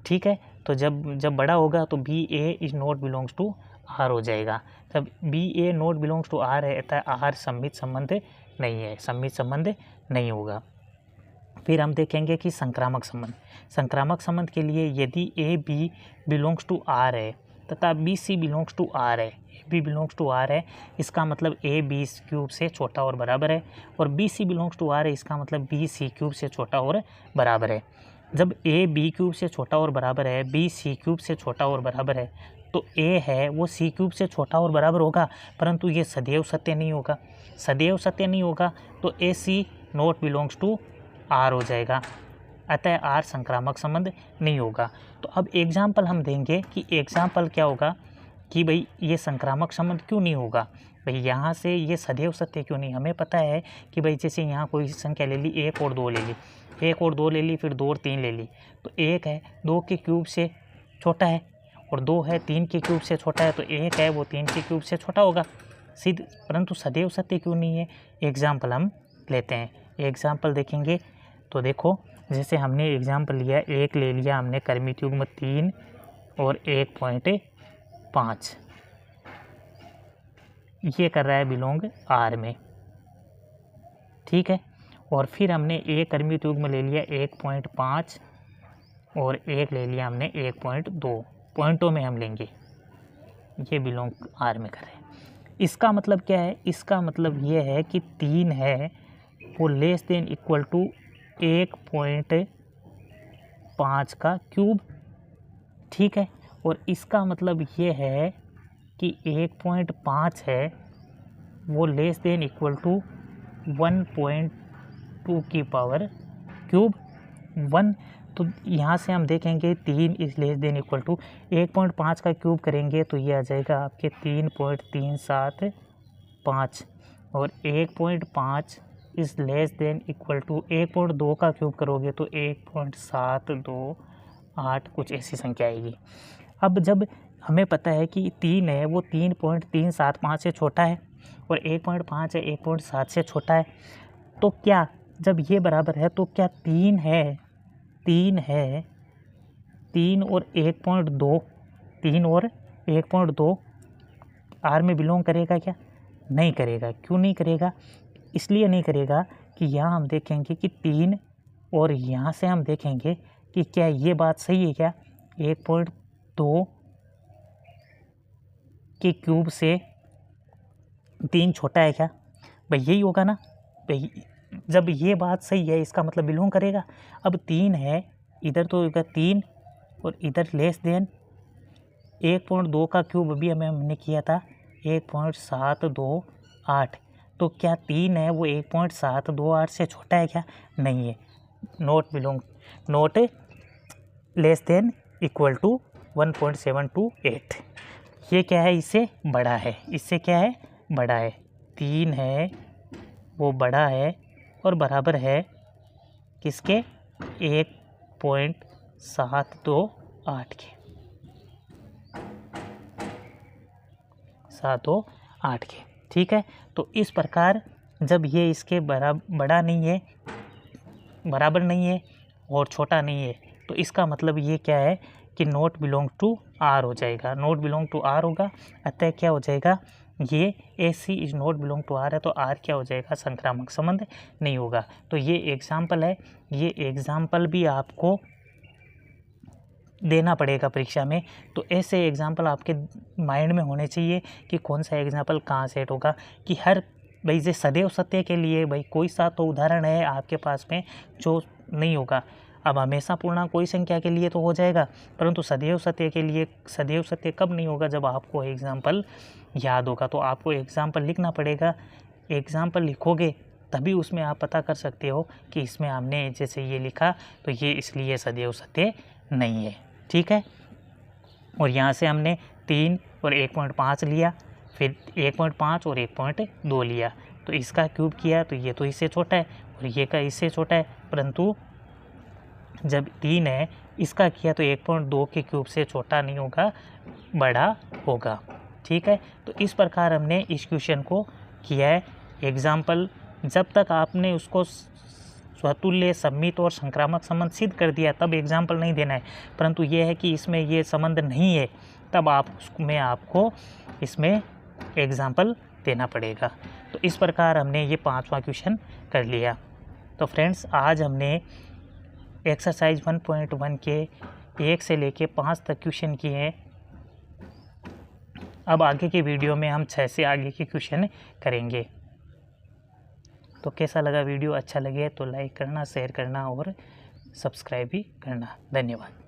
ठीक है, तो जब बड़ा होगा तो b a is not belongs to R हो जाएगा। जब b a not belongs to R है तो आर सममित संबंध नहीं है, सममित संबंध नहीं होगा। फिर हम देखेंगे कि संक्रामक संबंध। संक्रामक संबंध के लिए यदि A B belongs to R है तथा B C belongs to R है, A B belongs to R है, इसका मतलब ए बी क्यूब से छोटा और बराबर है, और B C belongs to R है, इसका मतलब बी सी क्यूब से छोटा और बराबर है। जब ए बी क्यूब से छोटा और बराबर है, बी सी क्यूब से छोटा और बराबर है, तो ए है वो सी क्यूब से छोटा और बराबर होगा, परंतु ये सदैव सत्य नहीं होगा। सदैव सत्य नहीं होगा तो A C not belongs to R हो जाएगा, अतः आर संक्रामक संबंध नहीं होगा। तो अब एग्जाम्पल हम देंगे कि एग्जाम्पल क्या होगा कि भाई ये संक्रामक संबंध क्यों नहीं होगा, भाई यहाँ से ये सदैव सत्य क्यों नहीं। हमें पता है कि भाई जैसे यहाँ कोई संख्या ले ली, 1 और 2 ले ली, 1 और 2 ले ली, फिर 2 और 3 ले ली, तो 1 है 2 के क्यूब से छोटा है, और 2 है 3 के क्यूब से छोटा है, तो 1 है वो 3 के क्यूब से छोटा होगा सिद्ध। परंतु सदैव सत्य क्यों नहीं है, एग्जाम्पल हम लेते हैं। एग्जाम्पल देखेंगे तो देखो, जैसे हमने एग्जाम्पल लिया, 1 ले लिया हमने कर्मित युग्म 3 और 1.5, ये कर रहा है बिलोंग आर में, ठीक है। और फिर हमने एक कर्मित युग्म ले लिया 1.5 और 1 ले लिया हमने 1.2, पॉइंटों में हम लेंगे, ये बिलोंग आर में कर रहे हैं। इसका मतलब क्या है, इसका मतलब ये है कि 3 है वो लेस देन इक्वल टू 1.5 का क्यूब, ठीक है। और इसका मतलब ये है कि 1.5 है वो लेस देन इक्वल टू 1.2 की पावर क्यूब 1। तो यहाँ से हम देखेंगे 3 is less than equal to 1.5 का क्यूब करेंगे तो ये आ जाएगा आपके 3.375, और 1.5 is less than equal to 1.2 का क्यूब करोगे तो 1.728 कुछ ऐसी संख्या आएगी। अब जब हमें पता है कि 3 है वो 3.375 से छोटा है और 1.5 है 1.7 से छोटा है, तो क्या जब ये बराबर है तो क्या 3 है 3 और 1.2, 3 और 1.2 आर में बिलोंग करेगा क्या? नहीं करेगा। क्यों नहीं करेगा? इसलिए नहीं करेगा कि यहाँ हम देखेंगे कि 3 और यहाँ से हम देखेंगे कि क्या ये बात सही है क्या, 1.2 के क्यूब से 3 छोटा है क्या? भाई यही होगा ना। भाई जब ये बात सही है इसका मतलब बिलोंग करेगा। अब 3 है, इधर तो होगा 3 और इधर लेस देन 1.2 का क्यूब अभी हमने किया था 1.728, तो क्या 3 है वो 1.728 से छोटा है क्या? नहीं है। Not less than equal to 1.728। ये क्या है? इससे बड़ा है। इससे क्या है? बड़ा है। 3 है वो बड़ा है और बराबर है किसके? 1.728 के, 728 के, ठीक है। तो इस प्रकार जब ये इसके बड़ा नहीं है, बराबर नहीं है और छोटा नहीं है, तो इसका मतलब ये क्या है कि नॉट बिलोंग टू आर हो जाएगा। नॉट बिलोंग टू आर होगा, अतः क्या हो जाएगा, ये A C is not belong to R है, तो आर क्या हो जाएगा? संक्रामक संबंध नहीं होगा। तो ये एग्जाम्पल है, ये एग्जाम्पल भी आपको देना पड़ेगा परीक्षा में। तो ऐसे एग्जाम्पल आपके माइंड में होने चाहिए कि कौन सा एग्जाम्पल कहाँ सेट होगा, कि हर भाई जे सदैव सत्य के लिए भाई कोई सा तो उदाहरण है आपके पास में जो नहीं होगा। अब हमेशा पूर्णांक कोई संख्या के लिए तो हो जाएगा, परंतु सदैव सत्य के लिए सदैव सत्य कब नहीं होगा? जब आपको एग्जाम्पल याद होगा। तो आपको एग्जाम्पल लिखना पड़ेगा एग्जाम्पल लिखोगे तभी उसमें आप पता कर सकते हो कि इसमें हमने जैसे ये लिखा तो ये इसलिए सदैव सत्य नहीं है। ठीक है, और यहाँ से हमने 3 और 1.5 लिया, फिर 1.5 और 1.2 लिया, तो इसका क्यूब किया तो ये तो इससे छोटा है और ये का इससे छोटा है, परंतु जब 3 है इसका किया तो 1.2 के क्यूब से छोटा नहीं होगा, बड़ा होगा। ठीक है, तो इस प्रकार हमने इस क्वेश्चन को किया है। एग्जाम्पल जब तक आपने उसको स्वतुल्य, सम्मित और संक्रामक संबंध सिद्ध कर दिया तब एग्जाम्पल नहीं देना है, परंतु ये है कि इसमें ये संबंध नहीं है तब आपको इसमें एग्जाम्पल देना पड़ेगा। तो इस प्रकार हमने ये 5वां क्वेश्चन कर लिया। तो फ्रेंड्स, आज हमने एक्सरसाइज 1.1 के 1 से लेके 5 तक क्वेश्चन किए हैं। अब आगे के वीडियो में हम 6 से आगे के क्वेश्चन करेंगे। तो कैसा लगा वीडियो? अच्छा लगे तो लाइक करना, शेयर करना और सब्सक्राइब भी करना। धन्यवाद।